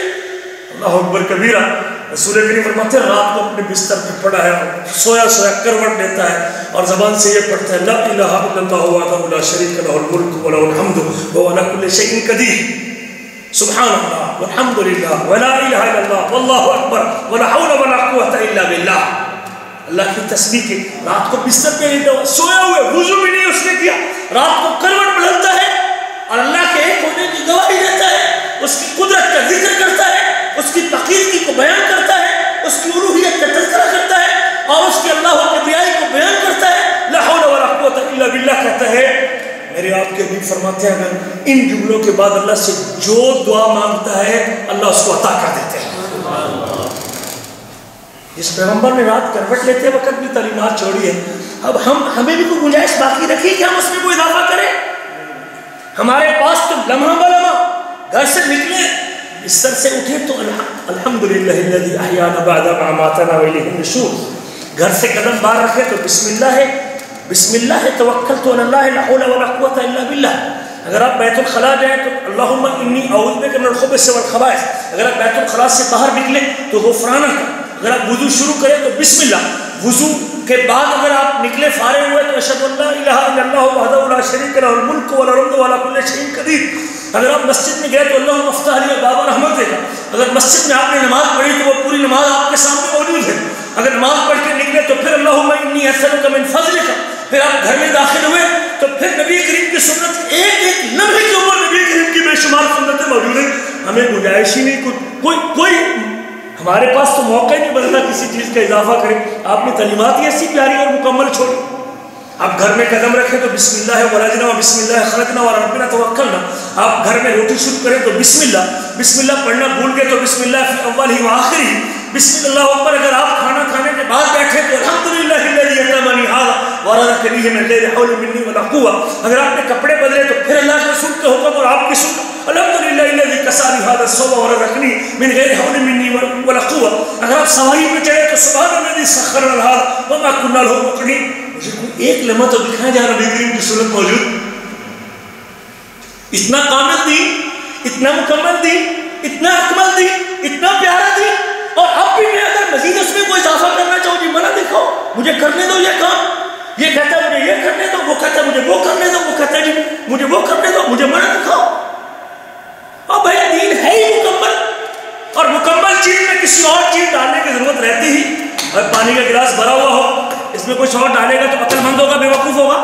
اللہ اکبر کبیرہ، رسول کریم فرماتے ہیں رات کو اپنے بستر پہ پڑا ہے، سویا سویا کروٹ لیتا ہے اور زبان سے یہ پڑھتا ہے لا الہ الا اللہ وحدہ لا شریک لہ الملک ولہ الحمد وهو على كل شيء قدیر، سبحان اللہ والحمد للہ ولا الہ الا اللہ واللہ اکبر ولا حول ولا قوۃ الا باللہ۔ اللہ کی تسبیح کے رات کو بستر پہ لیٹا ہوا، سویا ہوئے، وضو بھی نہیں اس نے کیا، رات کو کروٹ بدلتا ہے اور اللہ کے ایک ہونے کی گواہی دیتا ہے، اس کی قدرت کا ذکر کرتا ہے، اس کی تقدیس کو بیان کرتا ہے، اس کی الوہیت کا تذکرہ کرتا ہے، اور اس کے اللہ کی بیائی کو بیان کرتا ہے، لا حول ولا قوۃ الا باللہ کہتا ہے۔ میرے آپ کے حبیب فرماتے ہیں اگر ان جملوں کے بعد اللہ سے جو دعا مانگتا ہے اللہ اس کو عطا کر دیتے ہیں۔ جس پیغمبر نے رات کروٹ لیتے وقت بھی تعلیمات چھوڑی ہے، اب ہمیں بھی کوئی گنجائش باقی رکھی کہ ہم اس میں کوئی اضافہ کریں؟ ہمارے پاس تو لمحہ بلمحہ گھر سے نکلے، بستر سے اٹھے تو الحمدللہ الذی احیانا بعد ما اماتنا والیہ النشور، گھر سے قدم باہر رکھے تو بسم اللہ ہے، بسم اللہ توکلت علی اللہ لا حول ولا قوۃ الا باللہ۔ اگر آپ بیت الخلاء جائیں تو اللہم انی اعوذ بک من الخبث والخبائث، اگر آپ بیت الخلاء سے باہر نکلے تو غفرانک، اگر آپ وضو شروع کریں تو بسم اللہ، وضو کے بعد اگر آپ نکلے فارغ ہوئے تو اشہد ان لا الہ الا اللہ وحدہ لا شریک لہ الملک وله الحمد وعلى كل شيء قدیر۔ اگر آپ مسجد میں گئے تو اللہم افتح لی ابواب رحمتک، اگر مسجد میں آپ نے نماز پڑھی تو وہ پوری نماز آپ کے سامنے موجود ہے، اگر نماز پڑھ کے نکلے تو پھر اللہم انی اسألک من فضلک، پھر آپ گھر میں داخل ہوئے تو پھر نبی کریم کی سنت، ایک ایک لمحے کے اوپر نبی کریم کی بے شمار سنتیں موجود ہیں۔ ہمیں گنجائش ہی نہیں، کوئی ہمارے پاس تو موقع ہی نہیں بنتا کسی چیز کا اضافہ کریں۔ آپ نے تعلیمات ہی ایسی پیاری اور مکمل چھوڑی۔ آپ گھر میں قدم رکھیں تو بسم اللہ ولجنا و بسم اللہ خرجنا و ربنا توکلنا، آپ گھر میں روٹی شروع کریں تو بسم اللہ پڑھنا بھول گئے تو بسم اللہ فی اولہ و آخرہ، بسم اللہ اکبر۔ اگر آپ کھانا کھانے کے بعد بیٹھے تو الحمدللہ الذی اطعمنی ھذا ورزقنی من غیر حول منی ولا قوۃ، اگر آپ نے کپڑے بدلے تو پھر اللہ کے رسول کے حکم اور آپ کی سنت، الحمدللہ الذی کسانی ھذا الثوب ورزقنی من غیر حول منی ولا قوۃ۔ اگر آپ سواری پہ چڑھے تو سبحان الذی سخر لنا ھذا وما كنا له مقرنین۔ مجھے کوئی ایک لمحہ تو دکھائیں جہاں نبی کریم کی سنت موجود، اتنا کامل دی، اتنا مکمل دی، اتنا اکمل دی، اتنا پیارا دی، اور اب بھی میں اگر مزید اس میں کوئی اضافہ کرنا چاہوں جی منع دکھاؤ، مجھے کرنے دو یہ کام، یہ کہتا ہے مجھے یہ کرنے دو، وہ کہتا ہے مجھے وہ کرنے دو، وہ کہتا ہے جی مجھے وہ کرنے دو، مجھے منع دکھاؤ۔ اور بھائی دین ہے ہی مکمل، اور مکمل چیز میں کسی اور چیز ڈالنے کی ضرورت رہتی ہی۔ اور پانی کا گلاس بھرا ہوا ہو، اس میں کچھ اور ڈالے گا تو عقل مند ہوگا بے وقوف ہوگا؟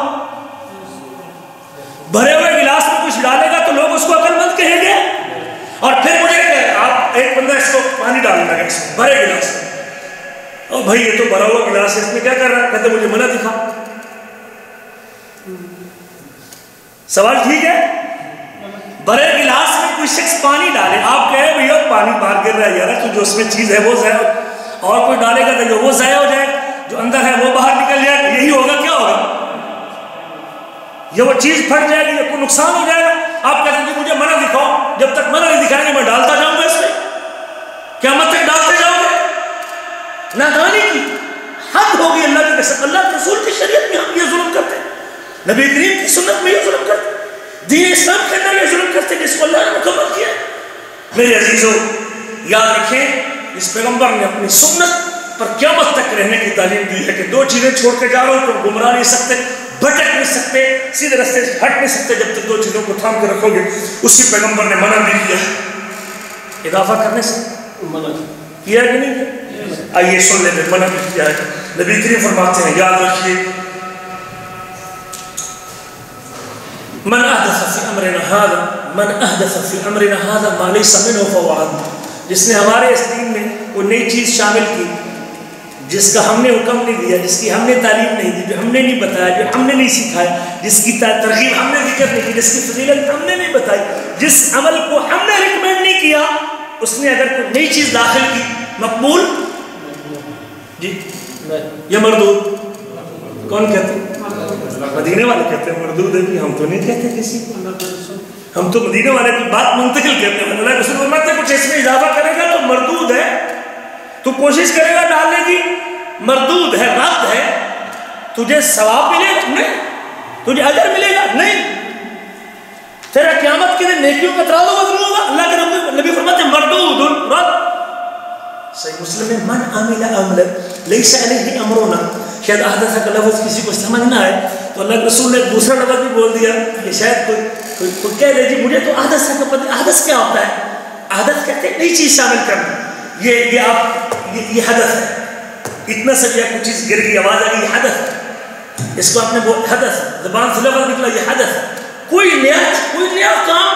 بھرے ہوئے گلاس میں کچھ ڈالے گا تو لوگ اس کو عقل مند کہیں گے۔ اور پھر مجھے آپ ایک پانی ڈالنے لگا اس میں بھرے گلاس میں. اور بھائی یہ تو بھرا ہوا گلاس ہے، اس میں کیا کر رہا ہے؟ کہتے مجھے منع دکھا. سوال ٹھیک ہے؟ بھرے گلاس میں کوئی شخص پانی ڈالے، آپ کہے بھیا پانی باہر گر رہا ہے یار، تو جو اس میں چیز ہے وہ ضائع، اور کوئی ڈالے گا تو وہ ضائع ہو جائے، جو اندر ہے وہ باہر نکل جائے گا. یہی ہوگا. کیا ہوگا؟ یہ وہ چیز پھٹ جائے گی، یا کوئی نقصان ہو جائے گا. آپ کہتے ہیں کہ مجھے منع دکھاؤ، جب تک منع نہیں دکھائیں گے میں ڈالتا جاؤں گا اس میں، قیامت تک ڈالتے جاؤ گے. نادانی کی حد ہوگی. اللہ کے قسم، اللہ کے رسول کی شریعت میں ہم یہ ظلم کرتے ہیں، نبی کریم کی سنت میں یہ ظلم کرتے ہیں، دین اسلام کے اندر یہ ظلم کرتے ہیں جس کو اللہ نے مکمل کیا. میرے عزیزوں یاد رکھیں، اس پیغمبر نے اپنی سنت پر قیامت تک رہنے کی تعلیم دی ہے کہ دو چیزیں چھوڑ کے جا رہا ہوں، تم گمراہ نہیں سکتے، بھٹک نہیں سکتے، سیدھے راستے سے ہٹ نہیں سکتے جب تک دو چیزوں کو تھام کے رکھو گے. اسی پیغمبر نے منع بھی کیا ہے اضافہ کرنے سے. منع کیا کہ نہیں کیا؟ آئیے سن لیں، منع بھی کیا ہے. نبی کریم فرماتے ہیں، یاد رکھیے، من احدث فی امرنا هذا ما ليس منه فهو رد. جس نے ہمارے اس دین میں کوئی نئی چیز شامل کی جس کا ہم نے حکم نہیں دیا، جس کی ہم نے تعلیم نہیں دی، جو ہم نے نہیں بتایا، جو ہم نے نہیں سکھایا، جس کی ترغیب ہم نے ذکر نہیں کی، جس کی فضیلت ہم نے نہیں بتائی، جس عمل کو ہم نے ریکمینڈ نہیں کیا، اس نے اگر کوئی نئی چیز داخل کی، مقبول جی یا مردود؟ کون کہتے ہیں؟ مدینے والے کہتے ہیں مردود ہے. کہ ہم تو نہیں کہتے کسی کو، ہم تو مدینے والے کی بات منتقل کہتے ہیں. اللہ رسول فرماتے ہیں کچھ اس میں اضافہ کرے گا تو مردود ہے، تو کوشش کرے گا ڈالنے کی، مردود ہے، رد ہے. تجھے ثواب ملے گا نہیں، تجھے اجر ملے گا نہیں، تیرا قیامت کے دن نیکیوں کا ترازو وزن ہوگا. اللہ کے نبی فرماتے ہیں مردود رد. صحیح مسلم میں من عمل عملا لیس علیہ امرنا. شاید احدث کا لفظ کسی کو سمجھ نہ آئے تو اللہ کے رسول نے دوسرا لفظ بھی بول دیا کہ شاید کوئی کہہ دے جی مجھے تو احدث کا پتہ. احدث کیا ہوتا ہے؟ احدث کہتے ہیں نئی چیز شامل کرنا. یہ حدث ہے. اتنا سا کیا کوئی چیز گر گئی، آواز آ گئی، یہ حدث ہے. اس کو آپ نے حدث زبان سے لفظ نکلا، یہ حدث ہے. کوئی نیا کام،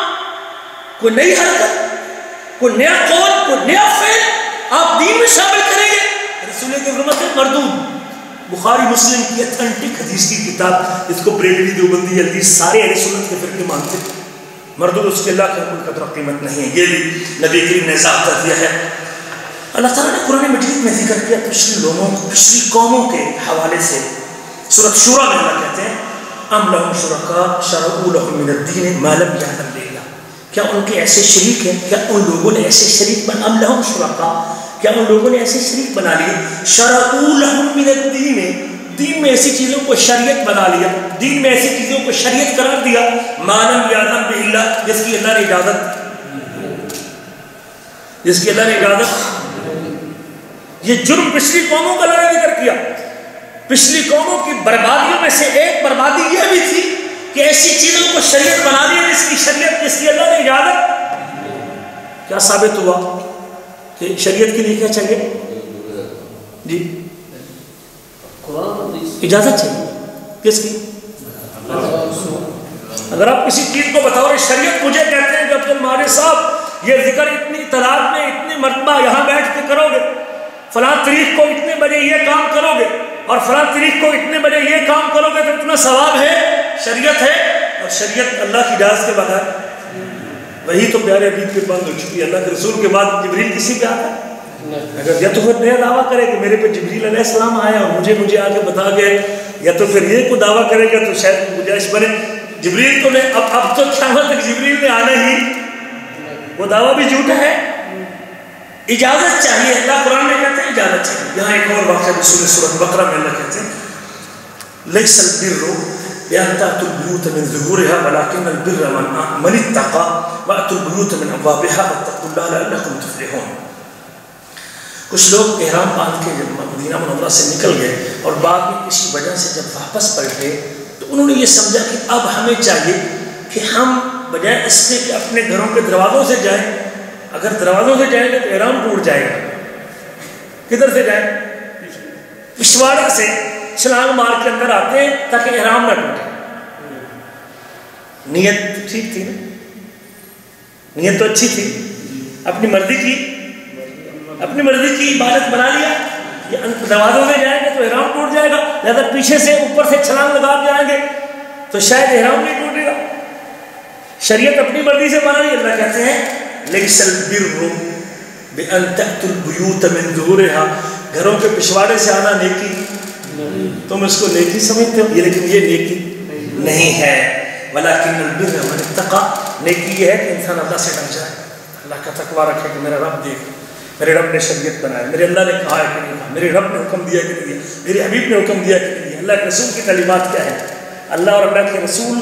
کوئی نئی حرکت، کوئی نیا قول، کوئی نیا فعل آپ دین میں شامل کریں گے. رسول کے فرماتے ہیں مردود. بخاری مسلم کی اتھینٹک حدیث کی کتاب، جس کو بریلوی دیوبندی حدیث سارے اہل سنت کے فرقے مانتے ہیں. مردود اس کے اللہ کا کوئی قدر و قیمت نہیں ہے. یہ بھی نبی کریم نے ضابطہ دیا ہے. اللہ تعالیٰ نے قرآن مجید میں ذکر کیا پچھلی قوموں کے حوالے سے. سورۃ شورى میں اللہ کہتے ہیں ام لہم شرکاء شرعوا لہم من الدین ما لم یأذن بہ اللہ. کیا ان کے ایسے شریک ہیں؟ کیا ان لوگوں نے ایسے شریک ام لہم شرکاء، کیا ان لوگوں نے ایسے شریک بنا لیے؟ شرعوا لہم من الدین، دین میں ایسی چیزوں کو شریعت بنا لیا، دین میں ایسی چیزوں کو شریعت قرار دیا ما لم یأذن بہ اللہ، جس کی اللہ نے اجازت. یہ جرم پچھلی قوموں کا اللہ نے ذکر کیا. پچھلی قوموں کی بربادیوں میں سے ایک بربادی یہ بھی تھی کہ ایسی چیزوں کو شریعت بنا دی جس کی اللہ نے اجازت. کیا ثابت ہوا کہ شریعت کے لیے کیا چاہیے جی؟ اجازت چاہیے. کس کی؟ اگر آپ کسی چیز کو بطور شریعت مجھے کہتے ہیں کہ عبد المالک صاحب یہ ذکر اتنی تعداد میں اتنی مرتبہ یہاں بیٹھ کے کرو گے، فلاں تاریخ کو اتنے بجے یہ کام کرو گے، اور فلاں تاریخ کو اتنے بجے یہ کام کرو گے تو اتنا ثواب ہے. شریعت ہے، اور شریعت اللہ کی اجازت کے بغیر وہی تو پیارے حبیب پہ بند ہو چکی ہے. اللہ کے رسول کے بعد جبریل کسی پہ آتا ہے؟ اگر یا تو پھر نیا دعویٰ کرے کہ میرے پہ جبریل علیہ السلام آیا اور مجھے آ کے بتا گئے، یا تو پھر یہ کو دعویٰ کرے گا تو شاید گنجائش بنے. جبریل تو نے اب تو قیامت تک جبریل نے آنا ہی، وہ دعویٰ بھی جھوٹا ہے. اجازت چاہیے. اللہ قرآن میں کہتے ہیں اجازت چاہیے. یہاں ایک اور واقعہ بھی سورۃ بقرہ میں اللہ کہتے ہیں لیس البر بأن تأتوا البيوت من ظهورها ولكن البر من اتقى وأتوا البيوت من أبوابها واتقوا الله لعلكم تفلحون. کچھ لوگ احرام باندھ کے جب مدینہ منورہ سے نکل گئے اور بعد میں کسی وجہ سے جب واپس پلٹے تو انہوں نے یہ سمجھا کہ اب ہمیں چاہیے کہ ہم بجائے اس کے کہ اپنے گھروں کے دروازوں سے جائیں، اگر دروازوں سے جائیں گے تو احرام ٹوٹ جائے گا. کدھر سے جائیں؟ پچھواڑے سے چھلانگ مار کے اندر آتے ہیں تاکہ احرام نہ ٹوٹے. نیت ٹھیک تھی نا؟ نیت تو اچھی تھی، اپنی مرضی کی اپنی مرضی کی عبادت بنا لیا. نمازوں میں جائیں گے تو احرام ٹوٹ جائے گا, لہذا پیچھے سے اوپر سے چھلانگ لگا کے آئیں گے تو شاید احرام نہیں ٹوٹے گا. شریعت اپنی مرضی سے بنا لی. اللہ کہتے ہیں لیس البر بان تأتوا البیوت من ظہورها, گھروں کے پچھواڑے سے آنا نیکی, تم اس کو نیکی سمجھتے ہو, یہ لیکن یہ نیکی نہیں ہے. ولکن البر من اتقى, نیکی یہ ہے کہ انسان اللہ سے ڈر جائے, اللہ کا تقوی رکھے کہ میرا رب دیکھ, میرے رب نے شریعت بنایا, میرے اللہ نے کہا ہے کہ نہیں کہا, میرے رب نے حکم دیا کہ نہیں دیا, میرے حبیب نے حکم دیا کہ نہیں دیا, اللہ کے رسول کی تعلیمات کیا ہے. اللہ اور اللہ کے رسول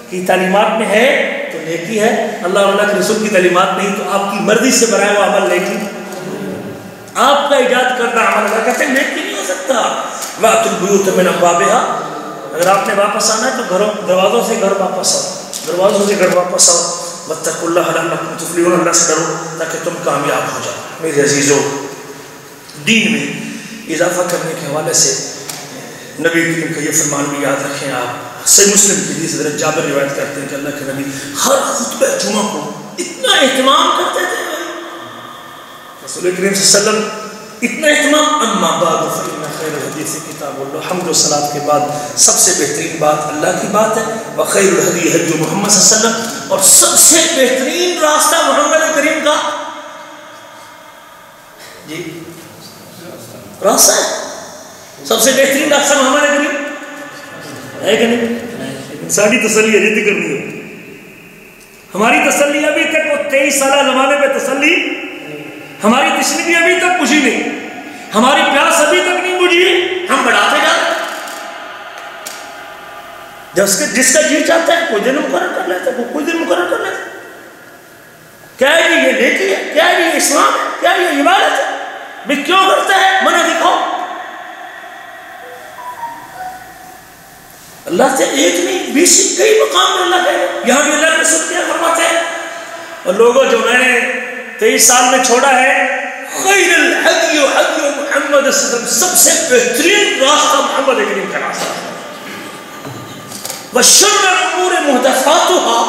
کی تعلیمات میں ہے تو نیکی ہے, اللہ اور اللہ کے رسول کی تعلیمات نہیں تو آپ کی مرضی سے بنایا ہوا عمل نیکی, آپ کا ایجاد کردہ عمل. اللہ کہتے ہیں نیکی نہیں ہو سکتا. وَأْتُوا الْبُيُوتَ مِنْ أَبْوَابِهَا, اگر آپ نے واپس آنا ہے تو گھروں دروازوں سے گھر واپس آؤ, دروازوں سے گھر واپس آؤ. وَاتَّقُوا اللَّهَ لَعَلَّكُمْ تُفْلِحُونَ, اللہ سے ڈرو تاکہ تم کامیاب ہو جاؤ. میرے عزیزو, دین میں اضافہ کرنے کے حوالے سے نبی کریم کا یہ فرمان بھی یاد رکھیں آپ. صحیح مسلم کی حدیث حضرت جابر روایت کرتے ہیں کہ اللہ کے نبی ہر خطبہ جمعہ کو اتنا اہتمام کرتے تھے, رسول کریم صلی اللہ علیہ وسلم اتنا اہتمام. اما بعد فإن خیر الحدیث کتاب اللہ, حمد و صلاۃ کے بعد سب سے بہترین بات اللہ کی بات ہے. وخیر الہدی ہدی محمد صلی اللہ علیہ وسلم, اور سب سے بہترین راستہ محمد کریم کا جی راستہ ہے, سب سے بہترین راستہ محمد کریم ہے کہ نہیں. ساری تسلی ہے جتنی کرنی ہو. ہماری تسلی ابھی تک وہ 23 سالہ زمانے پہ تسلی, ہماری تشنگی ابھی تک بجھی نہیں, ہماری پیاس ابھی تک نہیں بجھی, ہم بڑھاتے جاتے. جس کا جی چاہتا ہے کوئی دن مقرر کر لیتا ہے, کوئی دن مقرر کر لیتا ہے. کیا ہے یہ نیکی ہے, کیا ہے یہ اسلام ہے, کیا یہ عبادت ہے, بھی کیوں کرتا ہے, منع دکھاؤ. اللہ سے ایک نہیں 20 کئی مقام میں اللہ کہے, یہاں بھی اللہ کے رسول کیا فرماتے ہیں. اور لوگوں جو میں نے 23 سال میں چھوڑا ہے, خیر الحدی حدی محمد صلی اللہ علیہ وسلم, سب سے بہترین راستہ محمد کریم کا راستہ ہے. وشر الامور محدثاتها,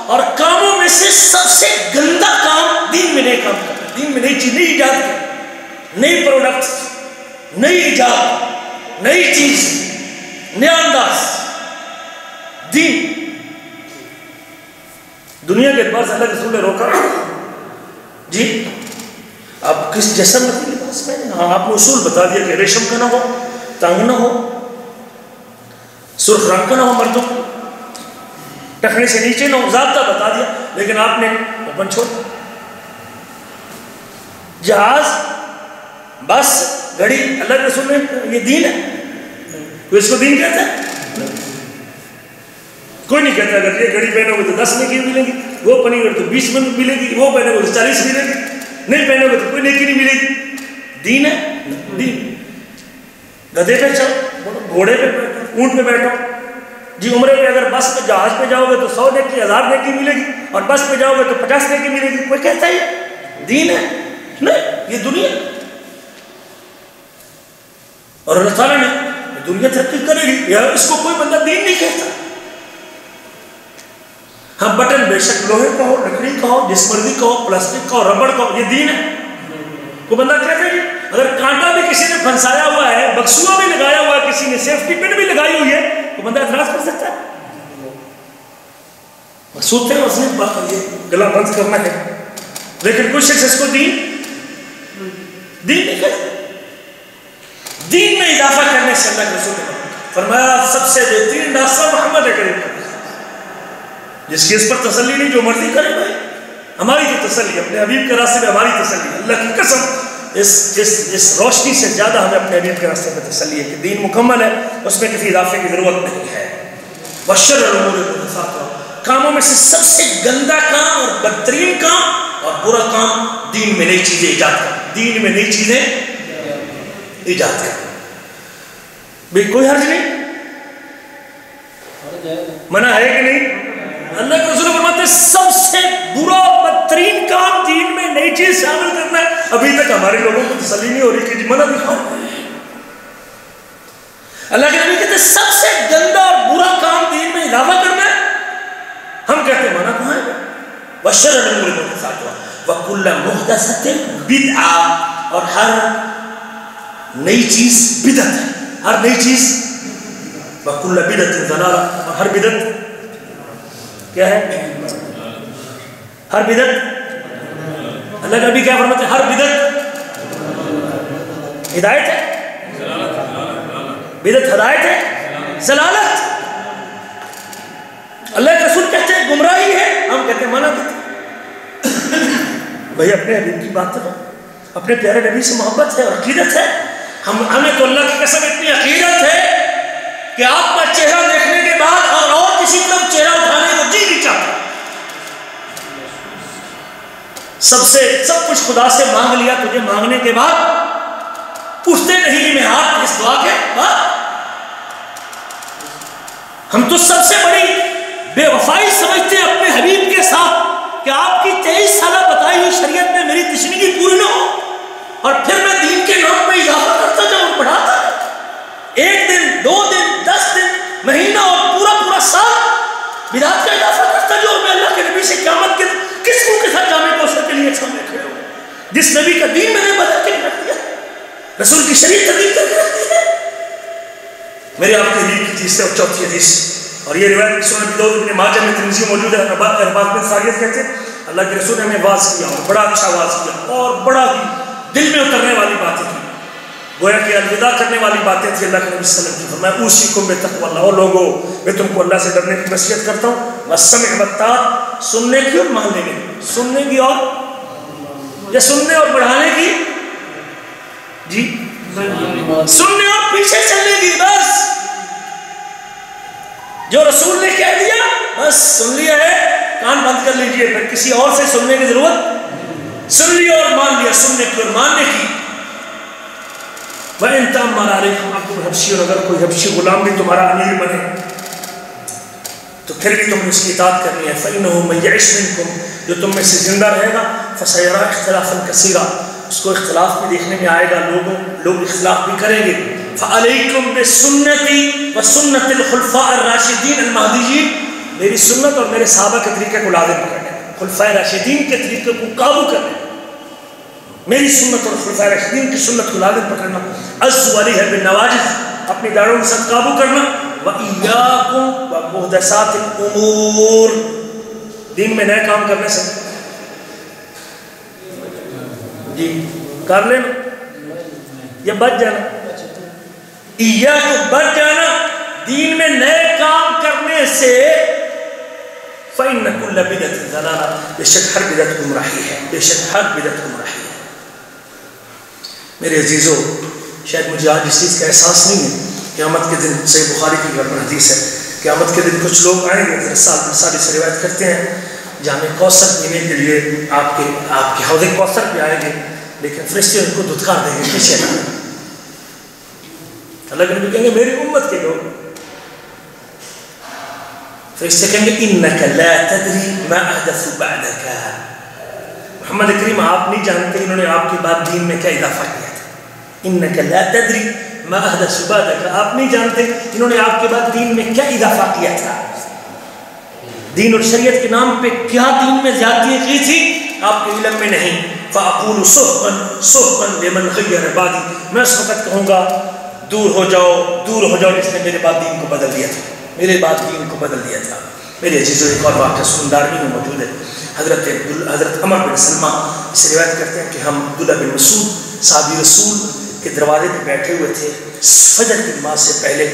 اور کاموں میں سے سب سے گندا کام دین میں نئے کام کرنا, دین میں نئی چیز, نئی ایجاد کرنا, نئی پروڈکٹ, نئی ایجاد, نئی چیز, نیا انداز. دین دنیا کے اعتبار سے اللہ کے رسول نے روکا جی آپ کس جسم میں لباس پہنے, ہاں آپ نے اصول بتا دیا کہ ریشم کا نہ ہو, تنگ نہ ہو, سرخ رنگ کا نہ ہو, مردوں کو ٹخنے سے نیچے نہ ہو, ضابطہ بتا دیا, لیکن آپ نے اوپن چھوڑ. جہاز, بس, گھڑی, اللہ کے رسول نے یہ دین ہے, کوئی اس کو دین کہتا ہے؟ کوئی نہیں کہتا. اگر یہ گھڑی پہنو گے تو 10 نیکی ملے گی, وہ پہنو گے تو 20 ملے گی, وہ پہنو گے تو 40 ملے گی, نہیں پہنو گے تو کوئی نیکی نہیں ملے گی. دین ہے دین. گدھے پہ چلو, گھوڑے پہ بیٹھو, اونٹ پہ بیٹھو جی. عمرے پہ اگر بس پہ جہاز پہ جاؤ گے تو 100 نیکی 1000 نیکی ملے گی, اور بس پہ جاؤ گے تو 50 نیکی ملے گی. کوئی کہتا ہے دین ہے؟ نہیں, یہ دنیا. اور اللہ تعالیٰ نے دنیا ترقی کرے گی, یا اس کو کوئی بندہ دین نہیں کہتا. ہاں بٹن بے شک لوہے کا ہو, لکڑی کا ہو, جس مرضی کا ہو, پلاسٹک کا ہو, ربڑ کا ہو, یہ دین ہے. کوئی بندہ کہتا ہے اگر کانٹا بھی کسی نے پھنسایا ہوا ہے, بکسوا بھی لگایا ہوا ہے کسی نے, سیفٹی پن بھی لگائی ہوئی ہے, تو بندہ اعتراض کر سکتا ہے. مقصود ہے اس نے یہ گلا بند کرنا ہے, لیکن کچھ شخص اس کو دین نہیں کہتا. دین میں اضافہ کرنے سے اللہ کے رسول نے فرمایا سب سے بہترین راستہ محمد کریم کا, جس کی اس پر تسلی نہیں, جو مرضی کرے بھائی. ہماری جو تسلی, اپنے حبیب کے راستے میں ہماری تسلی, اللہ کی قسم اس روشنی سے زیادہ ہمیں اپنے حبیب کے راستے میں تسلی ہے کہ دین مکمل ہے, اس میں کسی اضافے کی ضرورت نہیں ہے. بشر الامور محدثاتها, کاموں میں سے سب سے گندا کام اور بدترین کام اور برا کام دین میں نئی چیزیں ایجاد کرنا, دین میں نئی چیزیں ایجاد کرنا. بھئی کوئی حرج نہیں, منع ہے کہ نہیں؟ اللہ کے رسول فرماتے ہیں سب سے برا بدترین کام دین میں نئی چیز شامل کرنا ہے. ابھی تک ہمارے لوگوں کو تسلی نہیں ہو رہی کہ منع دکھاؤ. اللہ کے نبی کہتے ہیں سب سے گندا اور برا کام دین میں اضافہ کرنا ہے. ہم کہتے ہیں منع کہاں ہے؟ وشر الامور محدثاتها وکل محدثۃ بدعہ, اور ہر نئی چیز بدعت ہے. ہر نئی چیز وَكُلَّ بِدْعَةٍ ضَلَالَةٍ، اور ہر بدعت کیا ہے؟ ہر بدعت اللہ کا بھی کیا فرماتے ہیں؟ ہر بدعت ہدایت ہے، بدعت ہدایت ہے، ضلالت. اللہ کے رسول کہتے ہیں گمراہی ہے، ہم کہتے ہیں منع کرتے. بھائی اپنے حبیب کی بات کرو، اپنے پیارے نبی سے محبت ہے اور عقیدت ہے. ہمیں تو اللہ کی قسم اتنی عقیدت ہے کہ آپ کا چہرہ دیکھنے کے بعد اور کسی طرف چہرہ اٹھانے کو جی نہیں چاہتا. سب کچھ خدا سے مانگ لیا، تجھے مانگنے کے بعد اٹھتے نہیں میں ہاتھ اس دعا کے بعد. ہم تو سب سے بڑی بے وفائی سمجھتے ہیں اپنے حبیب کے ساتھ کہ آپ کی 23 سالہ بتائی ہوئی شریعت میں میری تشنیگی پوری نہ ہو اور پھر میں دین کے نام پہ اضافہ کرتا جاؤں اور بڑھاتا. 1 دن 2 دن 10 دن مہینہ اور پورا سال بدعت کا اضافہ کرتا جاؤں. اور میں اللہ کے نبی سے قیامت کے کس منہ کے ساتھ جامع کوثر کے لیے سامنے کھڑے ہوں جس نبی کا دین میں نے بدل کے رکھ دیا، رسول کی شریعت تبدیل کر کے رکھ دی ہے. میرے آپ کے حبیب کی تیسری اور چوتھی حدیث، اور یہ روایت سنن ابی داؤد ابن ماجہ میں ترمذی موجود ہے. ارباز بن ساریہ کہتے ہیں اللہ کے رسول نے ہمیں واعظ کیا اور بڑا اچھا واعظ کیا اور بڑا ہی دل میں اترنے والی باتیں کی، گویا کہ الوداع کرنے والی باتیں تھی اللہ کے نبی صلی اللہ علیہ وسلم کی. میں اوصیکم بتقوی اللہ، اور لوگوں میں تم کو اللہ سے ڈرنے کی نصیحت کرتا ہوں. والسمع والطاعۃ، سننے کی اور ماننے کی، سننے کی اور یا سننے اور بڑھانے کی، جی سننے اور پیچھے چلنے کی. بس جو رسول نے کہہ دیا بس سن لیا ہے، کان بند کر لیجئے، پھر کسی اور سے سننے کی ضرورت. سن لیا اور مان لیا، سننے کی اور ماننے کی. وَإِن تَأْمَّرَ عَلَيْكُمْ عَبْدٌ حَبَشِيٌّ، اور اگر کوئی حبشی غلام بھی تمہارا امیر بنے تو پھر بھی تم نے اس کی اطاعت کرنی ہے. فَإِنَّهُ مَن يَعِشْ مِنكُمْ، جو تم میں سے زندہ رہے گا، فَسَيَرَىٰ اخْتِلَافًا كَثِيرًا، اس کو اختلاف بھی دیکھنے میں آئے گا، لوگ اختلاف بھی کریں گے. فَعَلَيْكُمْ بِسُنَّتِي وَسُنَّتِ الْخُلَفَاءِ الرَّاشِدِينَ الْمَهْدِيِّينَ، میری سنت اور میرے صحابہ کے طریقے کو لازم پکڑنا، خلفائے راشدین کے طریقے کو قابو کرنا، میری سنت اور خلفائے راشدین کی سنت کو لازم پکڑنا. عَضُّوا عَلَيْهَا بِالنَّوَاجِذِ، اپنی داڑھوں کے ساتھ قابو کرنا. وَإِيَّاكُمْ وَمُحْدَثَاتِ الْأُمُورِ، دین میں نئے کام کرنے سے جی کر لینا یا بچ جانا. ایاکم، بچ جانا دین میں نئے کام کرنے سے. فَإِنَّ كُلَّ بِدْعَةٍ ضَلَالَةٍ، بے شک ہر بدعت گمراہی ہے، بے شک ہر بدعت گمراہی ہے. میرے عزیزو، شاید مجھے آج اس چیز کا احساس نہیں ہے. قیامت کے دن صحیح بخاری کی حدیث ہے، قیامت کے دن کچھ لوگ آئیں گے، ساری سے روایت کرتے ہیں، جامع کوثر پینے کے لیے آپ کے حوض کوثر پہ آئیں گے، لیکن فرشتے ان کو دھتکار دیں گے پیچھے نہ. اللہ کے نبی کہیں گے میری امت کے لوگ، فرشتے کہیں گے انک لا تدری ما احدث بعدک، محمد کریم آپ نہیں جانتے انہوں نے آپ کی بعد دین میں کیا اضافہ کیا تھا. انک لا تدری ما احدث بعدک، آپ نہیں جانتے انہوں نے آپ کے بعد دین میں کیا اضافہ کیا تھا، دین اور شریعت کے نام پہ کیا دین میں زیادتیاں کی تھی آپ کے علم میں نہیں. فاقول سحقا لمن غیر بعدی، میں اس وقت کہوں گا دور ہو جاؤ جس نے میرے بعد دین کو بدل دیا تھا، میرے بعد دین کو بدل دیا تھا. میرے عزیزو، ایک اور واقعہ سنن دارمی میں موجود ہے. حضرت عمر بن سلمہ اس روایت کرتے ہیں کہ ہم عبداللہ بن مسعود صحابی رسول کے دروازے پہ بیٹھے ہوئے تھے فجر کی نماز سے پہلے،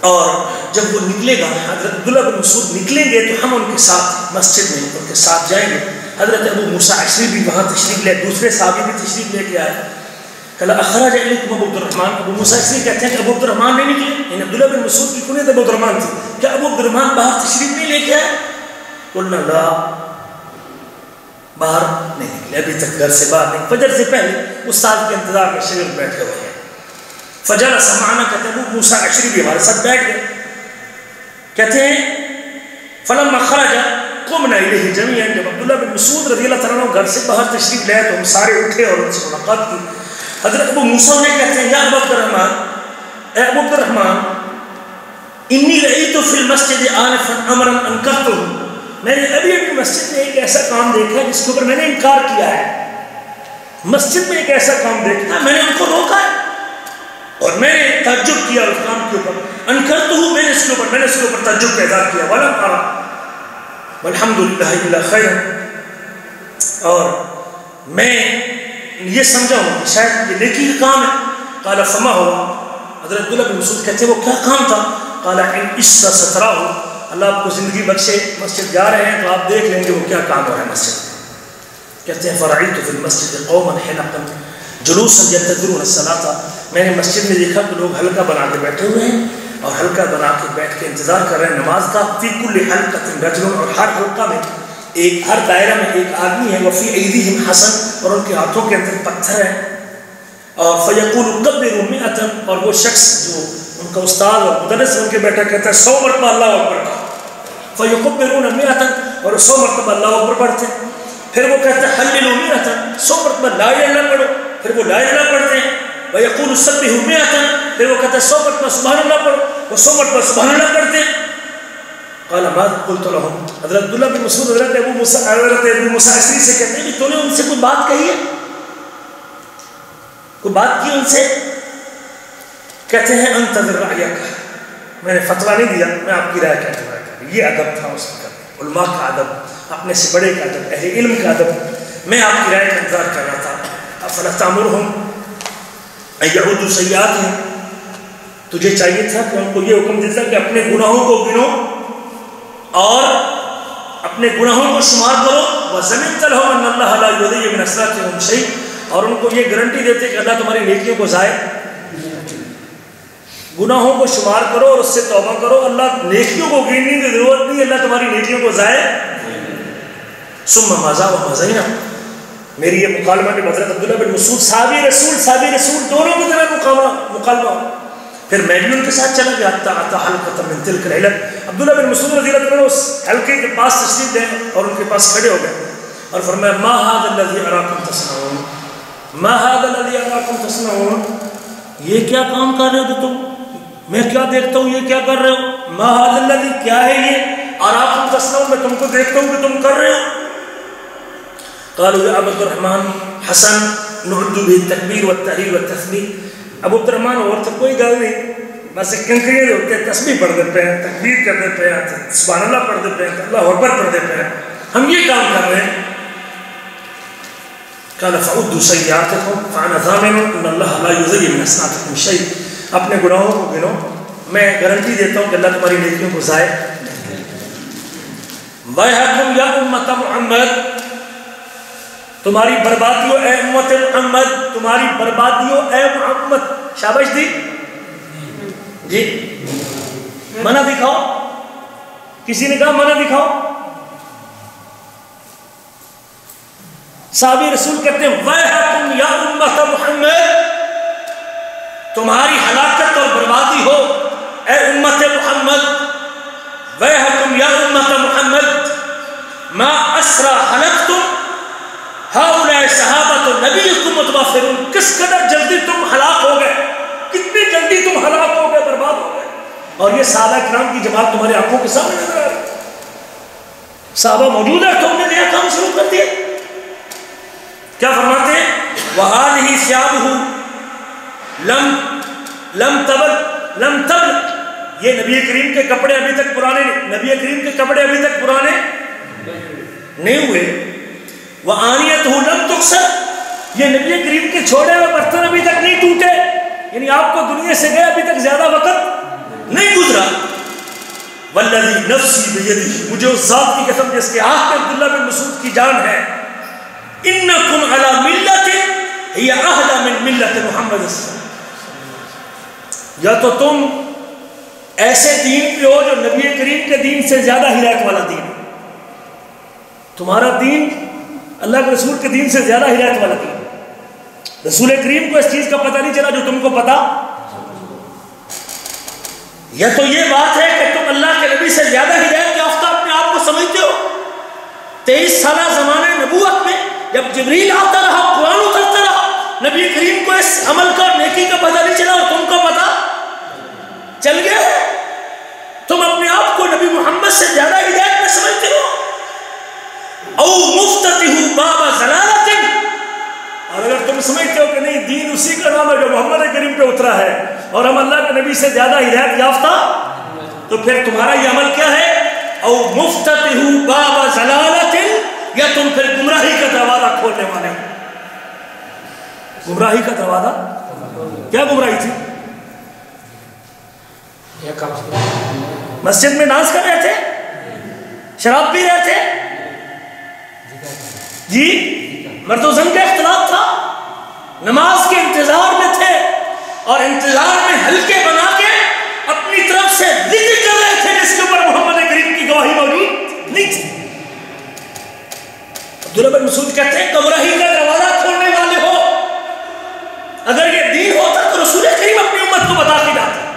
اور جب وہ نکلے گا، حضرت عبداللہ بن مسعود نکلیں گے تو ہم ان کے ساتھ مسجد میں ان کے ساتھ جائیں گے. حضرت ابو موسیٰ اشعری بھی وہاں تشریف لے، دوسرے صحابی بھی تشریف لے کے آئے. قال اخرج الیکم ابو عبد الرحمن، ابو موسیٰ اشعری کہتے ہیں کہ ابو عبد الرحمن نہیں نکلے، یعنی عبداللہ بن مسعود کی کنیت ابو عبد الرحمن تھی، کیا ابو عبد الرحمن باہر تشریف نہیں لے کے آئے؟ قلنا لا، باہر نہیں نکلے، ابھی تک گھر سے باہر نہیں، فجر سے پہلے استاد کے انتظار میں شاگرد بیٹھے ہوئے ہیں. فجلس معنا، کہتے ہیں ابو موسیٰ اشعری بھی ہمارے ساتھ بیٹھ گئے. کہتے ہیں فلما خرج قمنا الیہ جميعا، جب عبداللہ بن مسعود رضی اللہ تعالیٰ عنہ گھر سے باہر تشریف لے تو ہم سارے اٹھے اور ان سے ملاقات کی. حضرت ابو موسیٰ نے کہتے ہیں یا ابو عبد الرحمن، اے ابو عبد الرحمن، انی رأیت فی المسجد آنفا امرا انکرتہ، میں نے ابھی مسجد میں ایک ایسا کام دیکھا جس کے اوپر میں نے انکار کیا ہے. مسجد میں ایک ایسا کام دیکھنا ہے، میں نے ان کو روکا ہے اور میں نے تعجب کیا اس کام کے اوپر، انکرتہ، میں نے اس کے اوپر تعجب کا اظہار کیا، ولم ارى والحمدللہ الا خیر، اور میں یہ سمجھا ہوں کہ شاید یہ نیکی کا کام ہے۔ قال فما ہوا، حضرت عبداللہ بن مسعود کہتے ہیں وہ کیا کام تھا؟ قال ان عشت ستراہ، اللہ آپ کو زندگی بخشے، مسجد جا رہے ہیں تو آپ دیکھ لیں گے وہ کیا کام ہو رہا ہے مسجد میں۔ کہتے ہیں فرعیت فی المسجد قوما حنقا جلوسا ینتظرون الصلاۃ، میں نے مسجد میں دیکھا کہ لوگ حلقہ بنا کے بیٹھے ہوئے ہیں اور حلقہ بنا کے بیٹھ کے انتظار کر رہے ہیں نماز کا، فی کل حلقۃ رجل، اور ہر حلقہ میں ہر دائرہ میں ایک آدمی ہے، وفی ایدیہم حسن، اور ان کے ہاتھوں کے اندر پتھر ہے، اور فیقول کبروا مئۃ، اور وہ شخص جو ان کا استاد اور مدرس ان کے بیٹھا کہتا ہے 100 مرتبہ اللہ اکبر کا، فیکبرون مئۃ، اور 100 مرتبہ اللہ اکبر پڑھتے ہیں، پھر وہ کہتا ہے حللوا مئۃ، 100 مرتبہ لا الہ الا اللہ پڑھو، پھر وہ لا الہ الا اللہ پڑھتے ہیں، ویقول سبحوا مئۃ، پھر وہ کہتا ہے 100 مرتبہ سبحان اللہ پڑھو، وہ 100 مرتبہ سبحان اللہ پڑھتے ہیں۔ قال ماذا قلت لهم، حضرت عبداللہ بن مسعود حضرت ابو موسیٰ اشعری سے کہتے ہیں کہ تو نے ان سے کوئی بات کہی ہے، کوئی بات کی ان سے؟ کہتے ہیں انتظر رأیک، میں نے فتویٰ نہیں دیا، میں آپ کی رائے کہتا ہوں۔ یہ ادب تھا اس وقت، علماء کا ادب، اپنے سے بڑے کا ادب، اہل علم کا ادب، میں آپ کی رائے کا انتظار کر رہا تھا۔ افلا تأمرهم ان يعودوا سیئاتهم، تجھے چاہیے تھا کہ ان کو یہ حکم دیتا کہ اپنے گناہوں کو گنو اور اپنے گناہوں کو شمار کرو، وَزَمِنْتَ لَهُمْ أَنَّ اللَّهَ لَا يُضِيعُ مِنْ حَسَنَاتِهِمْ شَيْئًا، اور ان کو یہ گارنٹی دیتے کہ اللہ تمہاری نیکیوں کو ضائع، گناہوں کو شمار کرو اور اس سے توبہ کرو، اللہ نیکیوں کو گننے کی ضرورت نہیں، اللہ تمہاری نیکیوں کو ضائع۔ ثم ماذا ومزینا، میری یہ مکالمہ کہ حضرت عبداللہ بن مسعود صحابی رسول دونوں کی طرح مکالمہ ہو، پھر میں بھی ان کے ساتھ چلا گیا، حتی اتی حلقۃ من تلک الحلق، عبداللہ بن مسعود رضی اللہ عنہ اس حلقے کے پاس تشریف لے اور ان کے پاس کھڑے ہو گئے اور فرمایا ما هذا الذي اراكم تصنعون، ما هذا الذي اراكم تصنعون، یہ کیا کام کر رہے ہو تم، میں کیا دیکھتا ہوں یہ کیا کر رہے ہو، ما هذا الذي، کیا ہے یہ، اراكم تصنعون، میں تم کو دیکھتا ہوں کہ تم کر رہے ہو۔ قالوا يا ابا عبد الرحمن حسن نعد به التكبير والتهليل والتثبيت، ابو عبد الرحمن اور تو کوئی گل نہیں، بس کنکریے ہوتے ہیں، تسبیح پڑھ دیتے ہیں، تکبیر کر دیتے ہیں، سبحان اللہ پڑھ دیتے ہیں، اللہ اکبر پڑھ دیتے ہیں، ہم یہ کام کر رہے ہیں۔ قال فعدوا سیئاتکم فانا ضامن ان اللہ لا یضیع من حسناتکم شیء، اپنے گناہوں کو گنو، میں گارنٹی دیتا ہوں کہ اللہ تمہاری نیکیوں کو ضائع نہیں کرے گا۔ ویحکم یا امت محمد، تمہاری بربادیو اے امت محمد، تمہاری بربادیو اے محمد، شاباش دی جی، منع دکھاؤ، کسی نے کہا منع دکھاؤ، صحابی رسول کہتے ہیں ویحکم یا امت محمد، تمہاری ہلاکت اور بربادی ہو اے امت محمد، ویحکم یا امت محمد، ما اسرا ہلکتم ہؤلاء صحابۃ نبیکم متوفرون، کس قدر جلدی تم ہلاک ہو گئے، کتنی جلدی تم ہلاک ہو گئے، برباد ہو گئے، اور یہ صحابہ کرام کی جماعت تمہاری آنکھوں کے سامنے نظر آ رہی، صحابہ موجود ہے، تم نے نیا کام شروع کر دیا۔ کیا فرماتے ہیں وَهَٰذِهِ ثِيَابُهُ لَمْ تَبْلَ، یہ نبی کریم کے کپڑے ابھی تک پرانے نہیں، نبی کریم کے کپڑے ابھی تک پرانے نہیں ہوئے، وَآنِيَتُهُ لَمْ تُكْسَرْ، یہ نبی کریم کے چھوڑے ہوئے برتن ابھی تک نہیں ٹوٹے، یعنی آپ کو دنیا سے گئے ابھی تک زیادہ وقت نہیں گزرا۔ وَالَّذِي نَفْسِي بِيَدِهِ، مجھے اس ذات کی قسم جس کے ہاتھ میں عبداللہ بن مسعود کی جان ہے، انکم علی ملت ہی اہدی من ملت محمد، یا تو تم ایسے دین پہ ہو جو نبی کریم کے دین سے زیادہ ہدایت والا دین ہے، تمہارا دین اللہ کے رسول کے دین سے زیادہ ہدایت والا دین، رسول کریم کو اس چیز کا پتہ نہیں چلا جو تم کو پتہ، یا تو یہ بات ہے کہ تم اللہ کے نبی سے زیادہ ہدایت یافتہ اپنے آپ کو سمجھتے ہو۔ 23 سالہ زمانہ نبوت میں جب جبریل آتا رہا، قرآن اترتا رہا، نبی کریم کو اس عمل کا نیکی کا پتہ نہیں چلا اور تم کو پتہ چل گیا ہے، تم اپنے آپ کو نبی محمد سے زیادہ ہدایت میں سمجھتے ہو۔ او مفتتح باب ضلالت، اور اگر نبی سے زیادہ ہدایت یافتہ؟ تو پھر تمہارا یہ عمل کیا ہے؟ او مفتتح باب ضلالت، یا تم پھر گمراہی کا دروازہ کھولنے والے ہو؟ گمراہی کا دروازہ کیا گمراہی تھی؟ مسجد میں ڈانس کر رہے تھے، شراب پی رہے تھے، جی مرد و زن کا اختلاط تھا، نماز کے انتظار میں تھے اور انتظار میں حلقے بنا کے اپنی طرف سے ذکر کر رہے تھے جس کے اوپر محمد کریم کی گواہی موجود نہیں تھی۔ عبداللہ بن مسعود کہتے ہیں گمراہی کا دروازہ کھولنے والے ہو، اگر یہ دین ہوتا تو رسول کریم اپنی امت کو بتا کے جاتے،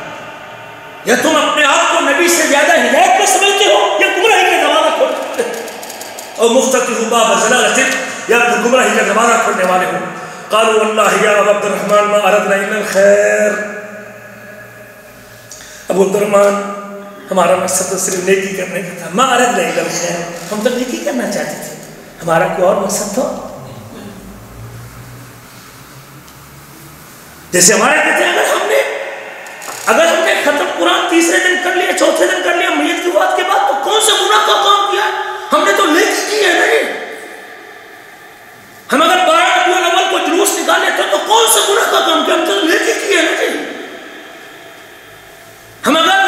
یا تم اپنے آپ کو نبی سے زیادہ ہدایت کو سمجھتے ہو یا گمراہی کا دروازہ کھولتے ہو؟ اور مفتتح باب ضلالت، یا تم گمراہی کا دروازہ کھولنے والے ہو۔ قالوا والله يا ابا عبد الرحمن ما اردنا الا الخير، ابو عبد الرحمن ہمارا مقصد تو صرف نیکی کرنے کا تھا، ما اردنا الا الخير، ہم تو نیکی کرنا چاہتے تھے، ہمارا کوئی اور مقصد تو؟ جیسے ہمارے کہتے ہیں اگر ہم نے ختم قرآن تیسرے دن کر لیا، چوتھے دن کر لیا میت کی وفات کے بعد، تو کون سے گناہ کا کام کیا؟ ہم نے تو نیکی کی ہے نہیں۔ ہم اگر 12 ربیع الاول کو جلوس نکالے تو کون سے گناہ کا کام کیا؟ ہم تو نیکی کی ہے نہیں۔ ہم اگر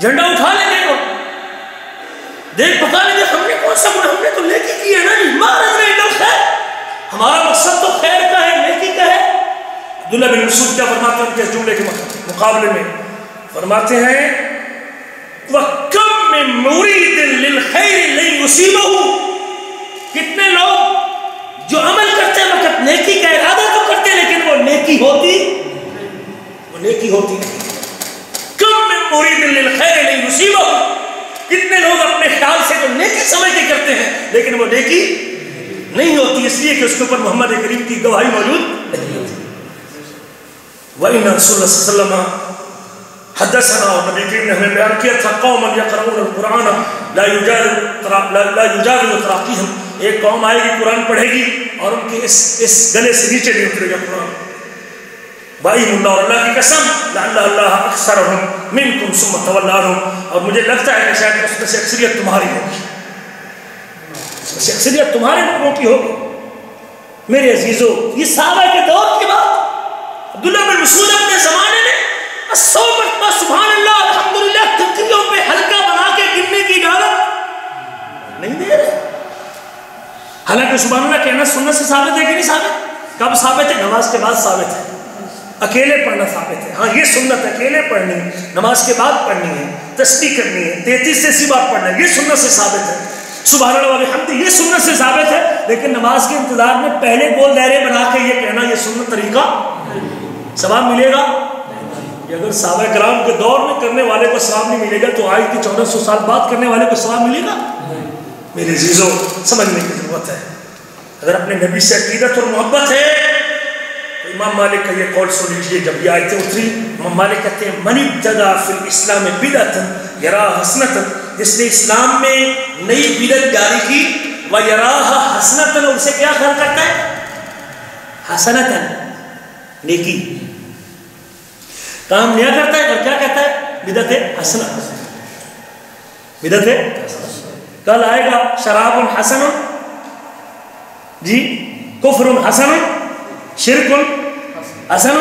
جھنڈا اٹھا لیں گے تو دیکھ پکا لیں گے، ہم نے کون سا گناہ؟ ہم نے تو نیکی کی ہے نہیں۔ ما اردنا الا الخير، ہمارا مقصد تو خیر کا ہے، نیکی کا ہے۔ عبداللہ بن مسعود کیا فرماتے ہیں ان کے اس جملے کے مقابلے میں؟ فرماتے ہیں وَكَمْ مِن مُرِيدٍ لِلْخَيْرِ لَن يُصِيبَهُ، کتنے لوگ جو عمل کرتے وقت نیکی کا ارادہ تو کرتے لیکن وہ نیکی ہوتی کم من مرید للخیر لن یصیبہ، کتنے لوگ اپنے خیال سے جو نیکی سمجھ کے کرتے ہیں لیکن وہ نیکی نہیں ہوتی، اس لیے کہ اس کے اوپر محمد کریم کی گواہی موجود نہیں ہوتی۔ وَإِنَّ رسول اللہ صلی اللہ علیہ وسلم حدثنا، اور نبی کریم نے ہمیں بیان کیا تھا قوما یقرؤون القرآن لا یجاوز تراقیہم، ایک قوم آئے گی قرآن پڑھے گی اور ان کی اس گلے سے نیچے نہیں اترے گا قرآن۔ وَأَيْمُ اللَّهُ، اللہ کی قسم، لَعَلَّ اللَّهَ أَكْثَرَهُمْ مِنْكُمْ ثُمَّ تَوَلَّىٰ عَنْهُمْ، اور مجھے لگتا ہے کہ شاید اس میں سے اکثریت تمہاری ہوگی، اس میں سے اکثریت تمہارے لوگوں کی ہوگی۔ میرے عزیزو، یہ صحابہ کے دور کی بات، عبداللہ بن مسعود اپنے زمانے میں 100 مرتبہ سبحان اللہ الحمدللہ تکبیروں پہ حلقہ بنا کے گرنے کی اجازت نہیں دے رہے۔ حالانکہ سبحان اللہ کہنا سنت سے ثابت ہے کہ نہیں ثابت؟ کب ثابت ہے؟ نماز کے بعد ثابت ہے، اکیلے پڑھنا ثابت ہے۔ ہاں یہ سنت اکیلے پڑھنی ہے، نماز کے بعد پڑھنی ہے، تسبیح کرنی ہے، 33 سے بار پڑھنا ہے، یہ سنت سے ثابت ہے۔ سبحان اللہ والحمد یہ سنت سے ثابت ہے، لیکن نماز کے انتظار میں پہلے گول دائرے بنا کے یہ کہنا یہ سنت طریقہ ثواب ملے گا؟ یہ اگر صحابہ کرام کے دور میں کرنے والے کو ثواب نہیں ملے گا تو آج کی 1400 سال بعد کرنے والے کو ثواب ملے گا؟ میرے عزیزوں، سمجھنے کی ضرورت ہے۔ اگر اپنے نبی سے عقیدت اور محبت ہے تو امام مالک کا یہ قول سن لیجیے۔ جب یہ آیتیں اتری، امام مالک کہتے ہیں من ابتدع فی الاسلام بدعۃ یراھا حسنۃ، جس نے اسلام میں نئی بدعت جاری کی، ویراھا حسنۃ، اسے کیا خیال کرتا ہے؟ حسنۃ، نیکی، کام نیا کرتا ہے اور کیا کہتا ہے؟ بدعت حسنہ، بدعت کل آئے گا شراب حسن، جی کفر حسن، شرک حسن،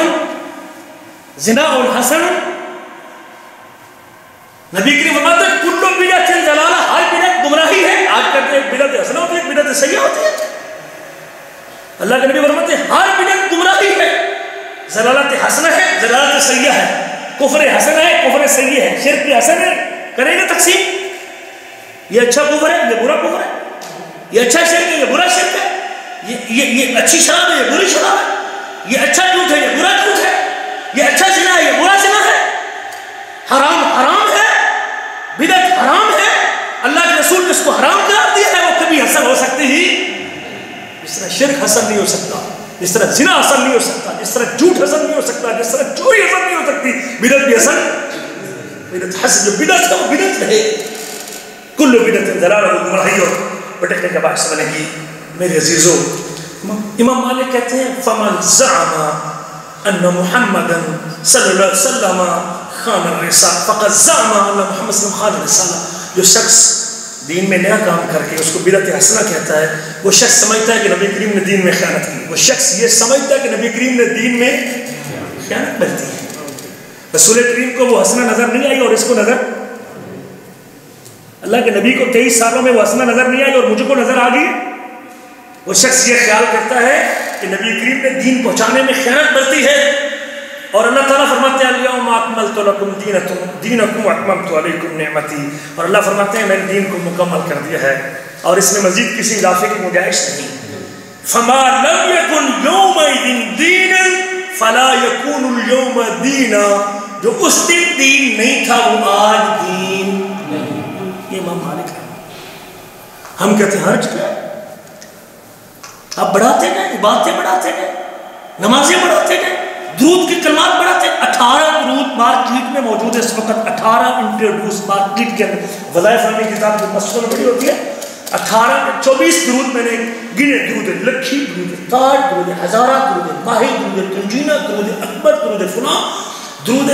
زنا حسن۔ نبی کریم فرماتے ہیں کل بدعت ضلالہ، ہر بدعت گمراہی ہے۔ آج کہتے ہیں بدعت حسنہ ہوتی ہے، بدعت سیئہ ہوتی ہے۔ اللہ کے نبی فرماتے ہیں ہر بدعت گمراہی ہے، ضلالت حسنہ ہے، ضلالت سیئہ ہے، کفر حسن ہے، کفر سیئہ ہے، شرک حسن ہے۔ کریں گے تقسیم، یہ اچھا کفر ہے، یہ برا کفر ہے، یہ اچھا شرک ہے، یہ برا شرک ہے، یہ اچھی شراب ہے، یہ بری شراب ہے، یہ اچھا جھوٹ ہے، یہ برا جھوٹ ہے، یہ اچھا زنا ہے، یہ برا زنا ہے، حرام حرام ہے، بدعت حرام ہے۔ اللہ کے رسول نے اس کو حرام قرار دیا ہے، وہ کبھی حسن ہو سکتی ہی، اس طرح شرک حسن نہیں ہو سکتا، جس طرح زنا حسن نہیں ہو سکتا، جس طرح جھوٹ حسن نہیں ہو سکتا، جس طرح چوری حسن نہیں ہو سکتی، بدعت بھی حسن، بدعت حسن، جو بدعت ہے وہ بدعت رہے۔ کل بدعت ضلالہ، گمراہی اور بھٹکنے کا باعث بنے گی۔ میرے عزیزو، امام مالک کہتے ہیں فمن زعم ان محمدا صلی اللہ علیہ وسلم خان الرسالہ فقد زعم ان محمد صلی اللہ علیہ وسلم خان الرسالہ. جو شخص دین میں نیا کام کر کے اس کو بدعت حسنہ کہتا ہے، وہ شخص سمجھتا ہے کہ نبی کریم نے دین میں خیانت کی. وہ شخص یہ سمجھتا ہے کہ نبی کریم نے دین میں خیانت برتی ہے. رسول کریم کو وہ حسنہ نظر نہیں آئی اور اس کو نظر، اللہ کے نبی کو 23 سالوں میں وہ حسنہ نظر نہیں آئی اور مجھ کو نظر آ گئی. وہ شخص یہ خیال کرتا ہے کہ نبی کریم نے دین پہنچانے میں خیانت برتی ہے. اور اللہ تعالیٰ فرماتے ہیں الیوم اکملت لکم دینکم واتممت علیکم نعمتی، اور اللہ فرماتے ہیں میں نے دین کو مکمل کر دیا ہے اور اس میں مزید کسی اضافے کی گنجائش نہیں. فما لم یکن یومئذ دینا فلا یکون اليوم دینا، جو اس دن دین نہیں تھا وہ آج دین نہیں. یہ امام مالک ہے. ہم کہتے ہیں حرج کیا ہے؟ آپ بڑھاتے گئے، عبادتیں بڑھاتے گئے، نمازیں بڑھاتے گئے، درود کی کلمات بڑھاتے. 18 درود مارکیٹ میں موجود ہے اس وقت، 18 انٹروڈیوس مارکیٹ کے اندر. وظائف نامی کتاب جو مسجد میں بڑی ہوتی ہے، 24 درود میں نے گنے. درود لکھی، درود تاج، درود ہزارہ، درود ماہی، درود تنجینہ، درود اکبر، درود فلاں، درود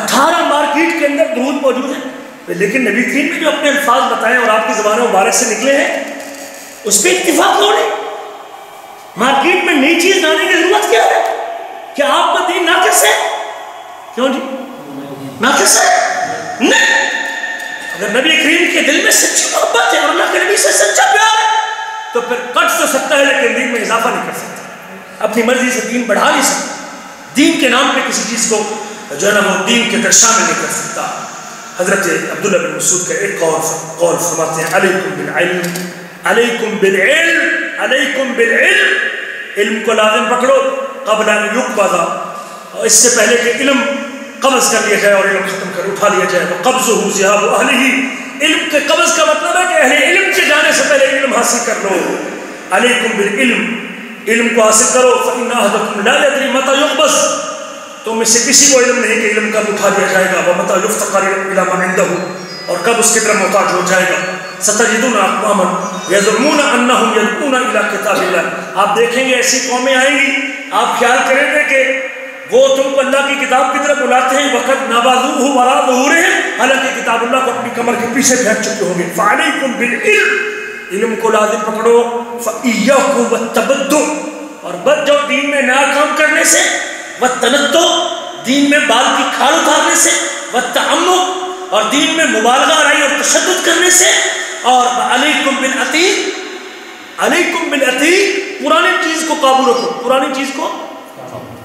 18 مارکیٹ کے اندر درود موجود ہے. لیکن نبی کریم نے جو اپنے الفاظ بتائے اور آپ کی زبان مبارک سے نکلے ہیں اس پہ اتفاق ہو نہیں. مارکیٹ میں نئی چیز لانے کی ضرورت کیا ہے؟ کیا آپ کا دین ناقص ہے؟ کیوں جی ناقص ہے؟ نہیں. اگر نبی کریم کے دل میں سچی محبت ہے اور اللہ کے نبی سے سچا پیار ہے تو پھر کٹ تو سکتا ہے لیکن دین میں اضافہ نہیں کر سکتا. اپنی مرضی سے دین بڑھا نہیں سکتا. دین کے نام پہ کسی چیز کو جو ہے نا وہ دین کے در شامل نہیں کر سکتا. حضرت عبداللہ بن مسعود کا ایک قول فرماتے ہیں علیکم بالعلم، علیکم بالعلم، علیکم بالعلم. علم کو لازم پکڑو قبل ان یقبض، اور اس سے پہلے کہ علم قبض کر لیا جائے اور علم ختم کر اٹھا لیا جائے. قبضہ ذہاب اہلہ، علم کے قبض کا مطلب ہے کہ اہل علم کے جانے سے پہلے علم حاصل کر لو. علیکم بالعلم، علم کو حاصل کرو. فإن أحدكم لا يدري متى يقبض، تو میں سے کسی کو علم نہیں کہ علم کب اٹھا دیا جائے گا. ومتى يفتقر إلى من عنده، اور کب اس کی طرف محتاج ہو جائے گا. ستجدون أقواما يزعمون أنهم يدعون إلى كتاب الله، آپ دیکھیں گے ایسی قومیں آئیں گی آپ خیال کریں گے کہ وہ تم کو اللہ کی کتاب کی طرف بلاتے ہیں. وقت نابازوہ وراء ظہورہم، حالانکہ کتاب اللہ کو اپنی کمر کے پیچھے پھینک چکے ہوں گے. فعلیکم بالعلم، علم کو لازم پکڑو. فإياكم والتبدع، اور بچ جاؤ دین میں نیا کام کرنے سے. والتنطع، دین میں بال کی کھال اتارنے سے. والتعمق، اور دین میں مبالغہ آرائی اور تشدد کرنے سے. اور علیکم بالعتیق، علیکم بالعتیق، پرانی چیز کو قابو رکھو. پرانی چیز کو،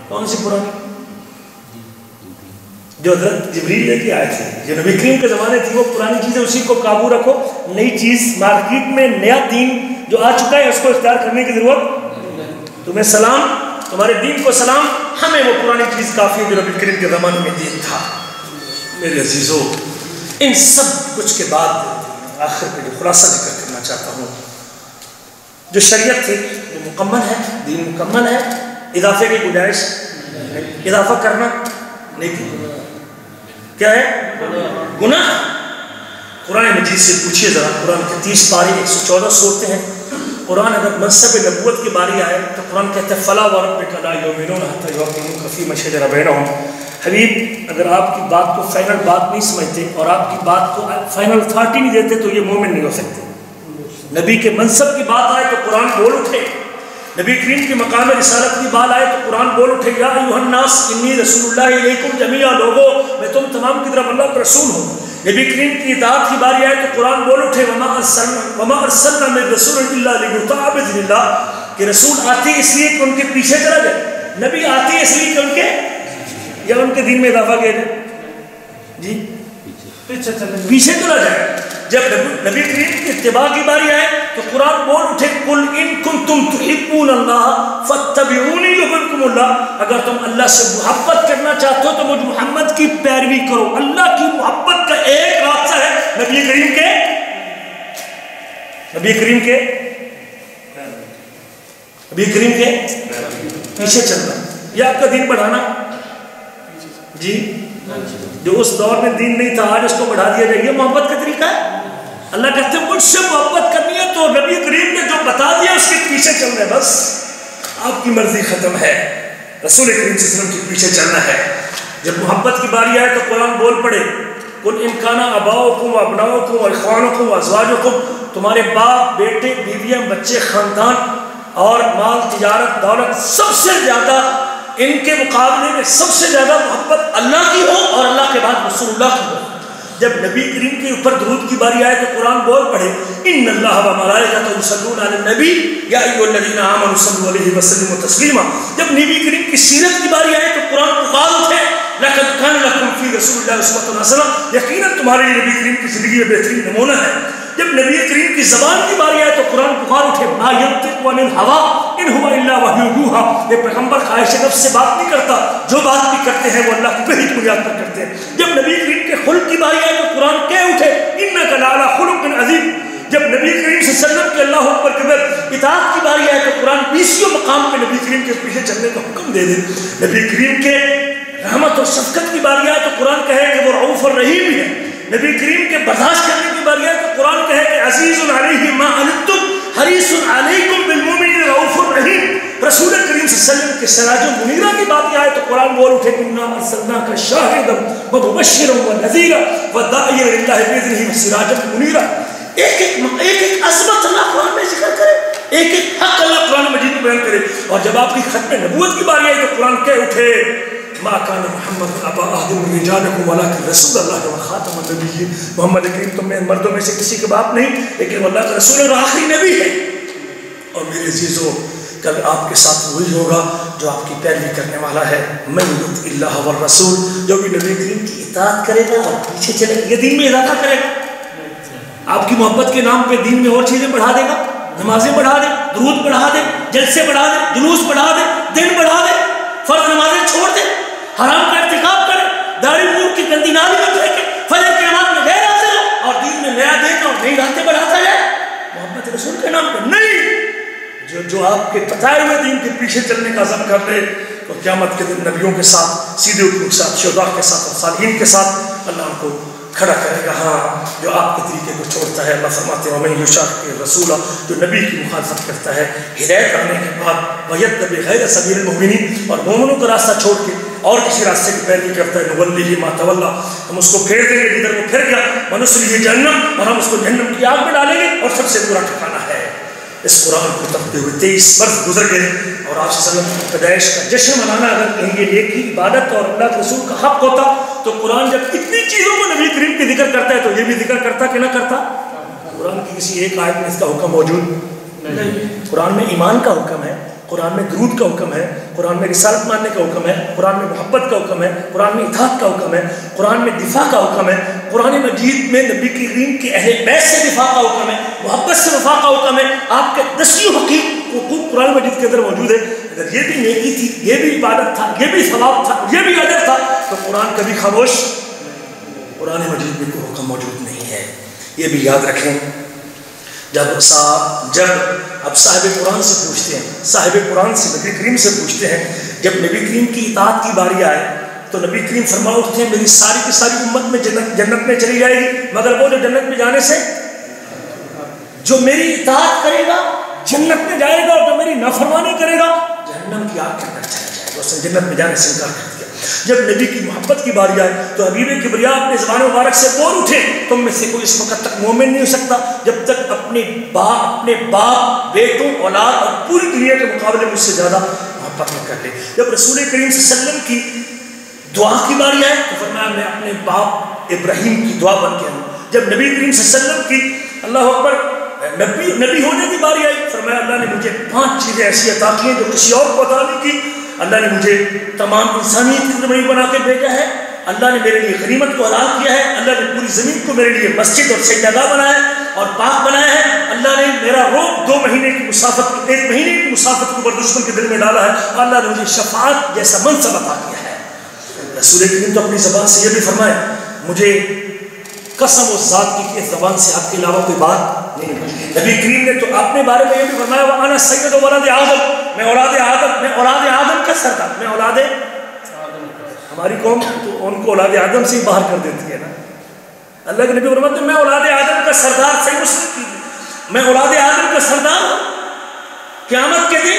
کون سی پرانی؟ جو حضرت جبریل لے کے آئے تھے، جو نبی کریم کے زمانے تھی، وہ پرانی چیزیں اسی کو قابو رکھو. نئی چیز مارکیٹ میں نیا دین جو آ چکا ہے اس کو اختیار کرنے کی ضرورت. تمہیں سلام، تمہارے دین کو سلام، ہمیں وہ پرانی چیز کافی ہے جو نبی کریم کے زمانے میں دین تھا. میرے عزیزو، ان سب کچھ کے بعد آخر پہ جو خلاصہ ذکر کرنا چاہتا ہوں، جو شریعت تھی وہ مکمل ہے، دین مکمل ہے، اضافے کی گنجائش، اضافہ کرنا نہیں. کیا ہے؟ گناہ. قرآن مجید سے پوچھئے ذرا، قرآن کے 30 پارے 114 سورتیں ہیں. قرآن اگر منصب نبوت کی باری آئے تو قرآن کہتے ہیں فلا وربک لا یؤمنون حتی یحکموک فیما شجر بینہم. حبیب اگر آپ کی بات کو فائنل بات نہیں سمجھتے اور آپ کی بات کو فائنل اتھارٹی نہیں دیتے تو یہ مومن نہیں ہو سکتے. نبی کے منصب کی بات آئے تو قرآن بول اٹھے. نبی کریم کے مقام رسالت کی بات آئے تو قرآن بول اٹھے یا ایھا الناس انی رسول اللہ الیکم جمیعا، لوگو میں تم تمام کی طرف اللہ کا رسول ہوں. نبی کریم کی اطاعت کی باری آئے تو قرآن بول اٹھے وما ارسلنا من رسول الا لیطاع باذن اللہ، کہ رسول آتی اس لیے کہ ان کے پیچھے چلا جائے. نبی آتی اس لیے کہ ان کے یا ان کے دین میں اضافہ کیا جائے، جی پیچھے چلا جائے. جب نبی کریم کی اتباع کی باری آئے تو قرآن بول اٹھے قل ان کنتم تحبون اللہ فاتبعونی یحببکم اللہ، اگر تم اللہ سے محبت کرنا چاہتے ہو تو مجھ محمد کی پیروی کرو. اللہ کی محبت کا ایک راستہ ہے نبی کریم کے پیچھے چلنا. یہ آپ کا دین بڑھانا، جی جو اس دور میں دین نہیں تھا آج اس کو بڑھا دیا جائے، یہ محبت کا طریقہ ہے. اللہ کہتے ہیں مجھ سے محبت کرنی ہے تو نبی کریم نے جو بتا دیا اس کے پیچھے چل رہے بس. آپ کی مرضی ختم ہے، رسول کریم صلی اللہ علیہ وسلم کے پیچھے چلنا ہے۔ جب محبت کی باری آئے تو قرآن بول پڑے، قل ان کان آباؤکم وابناؤکم واخوانکم وازواجکم، تمہارے باپ، بیٹے، بیویاں، بچے، خاندان اور مال، تجارت، دولت، سب سے زیادہ ان کے مقابلے میں سب سے زیادہ محبت اللہ کی ہو اور اللہ کے بعد رسول اللہ کی ہو۔ جب نبی کریم کے اوپر درود کی باری آئے تو قرآن بول پڑھے، ان اللہ و ملائکتہ یصلون علی النبی یا ایھا الذین آمنوا صلوا علیہ وسلموا تسلیما۔ جب نبی کریم کی سیرت کی باری آئے تو قرآن پکار اٹھے، لقد کان لکم فی رسول اللہ اسوۃ حسنہ، یقیناً تمہارے لیے نبی کریم کی زندگی میں بہترین نمونہ ہے۔ جب نبی کریم کی زبان کی باری آئے تو قرآن پکار اٹھے، ما ینطق عن الہویٰ ان ہوا الا وحی یوحیٰ، یہ پیغمبر خواہش نفس سے بات نہیں کرتا، جو بات بھی کرتے ہیں وہ اللہ کی وحی کی بنیاد پر کرتے ہیں۔ جب نبی کریم کے خلق کی باری آئے تو قرآن کہہ اٹھے، انک لعلی خلق عظیم۔ جب نبی کریم صلی اللہ علیہ وسلم کے اللہ اکبر کبیر اطاعت کی باری آئے تو قرآن 20 مقام پہ نبی کریم کے پیچھے چلنے کا حکم دے دے۔ نبی کریم کے رحمت اور شفقت کی باری آئے تو قرآن کہے کہ وہ رؤوف الرحیم ہے۔ نبی کریم کے برداشت کرنے کی باری آئے تو قرآن کہے کہ عزیز علیہ ما عنتم حریص علیکم بالمؤمنین رؤوف الرحیم۔ رسول کریم صلی اللہ علیہ وسلم کے سراج منیرہ کی بات آئے تو قرآن بول اٹھے، انا ارسلناک شاہدا ومبشرا ونذیرا وداعیا الی اللہ باذنہ وسراجا منیرا۔ ایک ایک عظمت اللہ قرآن میں ذکر کرے، ایک ایک حق اللہ قرآن مجید میں بیان کرے۔ اور جب آپ کی ختم نبوت کی باری آئی تو قرآن کہہ اٹھے، ما کان محمد ابا احد من رجالکم ولکن رسول اللہ وخاتم النبیین۔ محمد کریم تم میں مردوں میں سے کسی کے باپ نہیں، لیکن وہ اللہ کا رسول اور آخری نبی ہے۔ اور میرے عزیزو، کل آپ کے ساتھ وہی ہوگا جو آپ کی پیروی کرنے والا ہے۔ من یطع اللہ والرسول، جو بھی نبی کریم کی اطاعت کرے گا اور پیچھے چلے گا، یہ دین میں اضافہ کرے گا۔ آپ کی محبت کے نام پہ دین میں اور چیزیں بڑھا دے گا، نمازیں بڑھا دے، درود بڑھا دے، جلسے بڑھا دے، جلوس بڑھا دے، دن بڑھا دے، فرض نمازیں چھوڑ دے، حرام کا ارتکاب کرے، داڑھی منہ کی گندی نالی میں پھینکے، فجر کی نماز میں غیر حاضر ہو اور دین میں نیا دین اور نئی راتیں بڑھاتا جائے محبت رسول کے نام پہ نہیں۔ جو آپ کے بتائے ہوئے دین کے پیچھے چلنے کا عزم کر لے تو قیامت کے دن نبیوں کے ساتھ، سیدھے کے ساتھ، شہداء کے ساتھ اور صالحین کے ساتھ اللہ ان کو کھڑا کرے گا۔ ہاں، جو آپ کے طریقے کو چھوڑتا ہے، اللہ فرماتے ہیں وَمَن یُشَاقِقِ الرَّسُولَ، جو نبی کی مخالفت کرتا ہے ہدایت آنے کے بعد، وَيَتَّبِعْ غَيْرَ سَبِيلِ الْمُؤْمِنِينَ، اور مومنوں کا راستہ چھوڑ کے اور کسی راستے کی پیروی کرتا ہے، نُوَلِّهِ مَا تَوَلَّىٰ، ہم اس کو پھیر دیں گے جدھر وہ پھر گیا، وَنُصْلِهِ جَهَنَّمَ، اور ہم اس کو جہنم کی آگ میں ڈالیں گے اور سب سے برا ٹھکانہ ہے۔ اس قرآن کو تپتے ہوئے 23 برس گزر گئے اور آپ صلی اللہ علیہ وسلم کی پیدائش کا جشن منانا اگر کہیں یہ نیکی عبادت اور اللہ کے رسول کا حق ہوتا تو قرآن جب اتنی چیزوں کو نبی کریم کی ذکر کرتا ہے تو یہ بھی ذکر کرتا کہ نہ کرتا؟ قرآن کی کسی ایک آیت میں اس کا حکم موجود نہیں۔ قرآن میں ایمان کا حکم ہے، قرآن میں درود کا حکم ہے، قرآن میں رسالت ماننے کا حکم ہے، قرآن میں محبت کا حکم ہے، قرآن میں اطاعت کا حکم ہے، قرآن میں دفاع کا حکم ہے، قرآن مجید میں نبی کریم کے اہل بیت سے دفاع کا حکم ہے، محبت سے وفا کا حکم ہے، آپ کے 10 حقوق قرآن مجید کے اندر موجود ہے۔ اگر یہ بھی نیکی تھی، یہ بھی عبادت تھا، یہ بھی ثواب تھا، یہ بھی اجر تھا تو قرآن کبھی خاموش؟ قرآن مجید میں کوئی حکم موجود نہیں ہے، یہ بھی یاد رکھیں۔ جب اب صاحب قرآن سے پوچھتے ہیں، صاحب قرآن سے نبی کریم سے پوچھتے ہیں، جب نبی کریم کی اطاعت کی باری آئے تو نبی کریم فرما اٹھتے ہیں میری ساری کی ساری امت میں جنت میں چلی جائے گی مگر وہ جو جنت میں جانے سے، جو میری اطاعت کرے گا جنت میں جائے گا اور جو میری نافرمانی کرے گا جہنم کی آگ کے اندر چلا جائے گا۔ اس نے جنت میں جانے سے انکار کر دیا۔ جب نبی کی محبت کی باری آئے تو حبیب کبریا اپنے زبان مبارک سے بول اٹھے، تم میں سے کوئی اس وقت تک مومن نہیں ہو سکتا جب تک اپنے باپ، بیٹوں، اولاد اور پوری دنیا کے مقابلے مجھ سے زیادہ محبت نہ کر لے۔ جب رسول کریم صلی اللہ علیہ وسلم کی دعا کی باری آئے تو فرمایا میں اپنے باپ ابراہیم کی دعا بن کے ہوں۔ جب نبی کریم صلی اللہ علیہ وسلم کی اللہ اکبر نبی ہونے کی باری آئی فرمایا اللہ نے مجھے 5 چیزیں ایسی عطا کی ہیں جو کسی اور کو عطا نہیں کی۔ اللہ نے مجھے تمام انسانیت کی نمائندگی بنا کے بھیجا ہے، اللہ نے میرے لیے غنیمت کو حلال کیا ہے، اللہ نے پوری زمین کو میرے لیے مسجد اور سجدہ بنایا ہے اور پاک بنایا ہے، اللہ نے میرا روب 2 مہینے کی مسافت، 1 مہینے کی مسافت کو دشمن کے دل میں ڈالا ہے، اللہ نے مجھے شفاعت جیسا منصب عطا کیا ہے۔ رسول کریم تو اپنی زبان سے یہ بھی فرمائے مجھے قسم اس ذات کی کہ اس زبان سے آپ کے علاوہ کوئی بات نہیں۔ نبی کریم نے تو اپنے بارے میں یہ بھی فرمایا وَأَنَا سَيِّدُ وَلَدِ آدم، میں اولاد آدم کا سردار، میں اولاد ہماری قوم تو ان کو اولاد آدم سے ہی باہر کر دیتی ہے نا۔ اللہ کے نبی فرماتے ہیں میں اولاد آدم کا سردار، صحیح مسلم کی میں اولاد آدم کا سردار ہوں قیامت کے دن،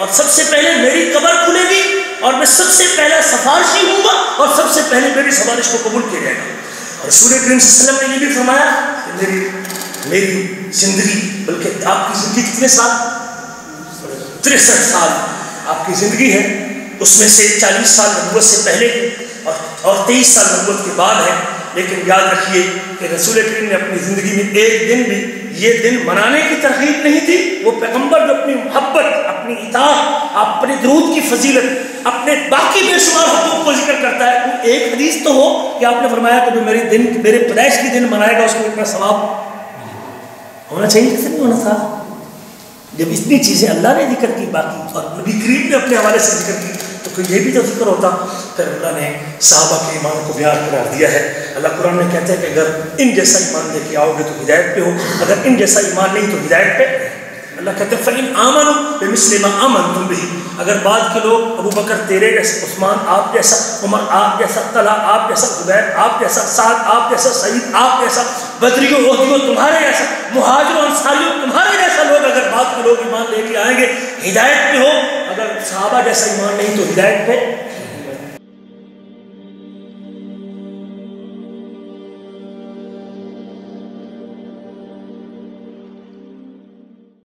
اور سب سے پہلے میری قبر کھلے گی اور میں سب سے پہلا سفارشی ہوں گا اور سب سے پہلے میری سفارش کو قبول کیا جائے گا. اور رسول کریم صلی اللہ علیہ وسلم نے یہ بھی فرمایا کہ میری زندگی، بلکہ آپ کی زندگی کتنے سال؟ 63 سال آپ کی زندگی ہے، اس میں سے 40 سال نبوت سے پہلے اور 23 سال نبوت کے بعد ہے. لیکن یاد رکھیے کہ رسول کریم نے اپنی زندگی میں ایک دن بھی یہ دن منانے کی ترغیب نہیں تھی. وہ پیغمبر جو اپنی محبت، اپنی اطاعت، اپنے درود کی فضیلت، اپنے باقی بے شمار حقوق کو ذکر کرتا ہے، وہ ایک حدیث تو ہو کہ آپ نے فرمایا کہ جو میرے پیدائش کے دن منائے گا اس کو اتنا ثواب ہونا چاہیے. کیسے نہیں ہونا تھا جب اتنی چیزیں اللہ نے ذکر کی باقی اور نبی کریم نے اپنے حوالے سے ذکر کی تو کوئی یہ بھی تو ذکر ہوتا. پھر اللہ نے صحابہ کے ایمان کو بیان قرار دیا ہے. اللہ قرآن میں کہتے ہیں کہ اگر ان جیسا ایمان لے کے آؤ گے تو ہدایت پہ ہو، اگر ان جیسا ایمان نہیں تو ہدایت پہ. اللہ کہتے ہیں فَإِنْ آمَنُوا بِمِثْلِ مَا آمَنْتُمْ بِهِ. اگر بعد کے لوگ ابو بکر تیرے جیسا، عثمان آپ جیسا، عمر آپ جیسا، طلحہ آپ جیسا، زبیر آپ جیسا، سعد آپ جیسا، سعید آپ جیسا، بدریوں احدیوں تمہارے جیسا، مہاجروں انصاریوں تمہارے جیسا لوگ اگر بعد کے لوگ ایمان لے کے آئیں گے ہدایت پہ ہو. اگر صحابہ جیسا ایمان نہیں تو ہدایت پہ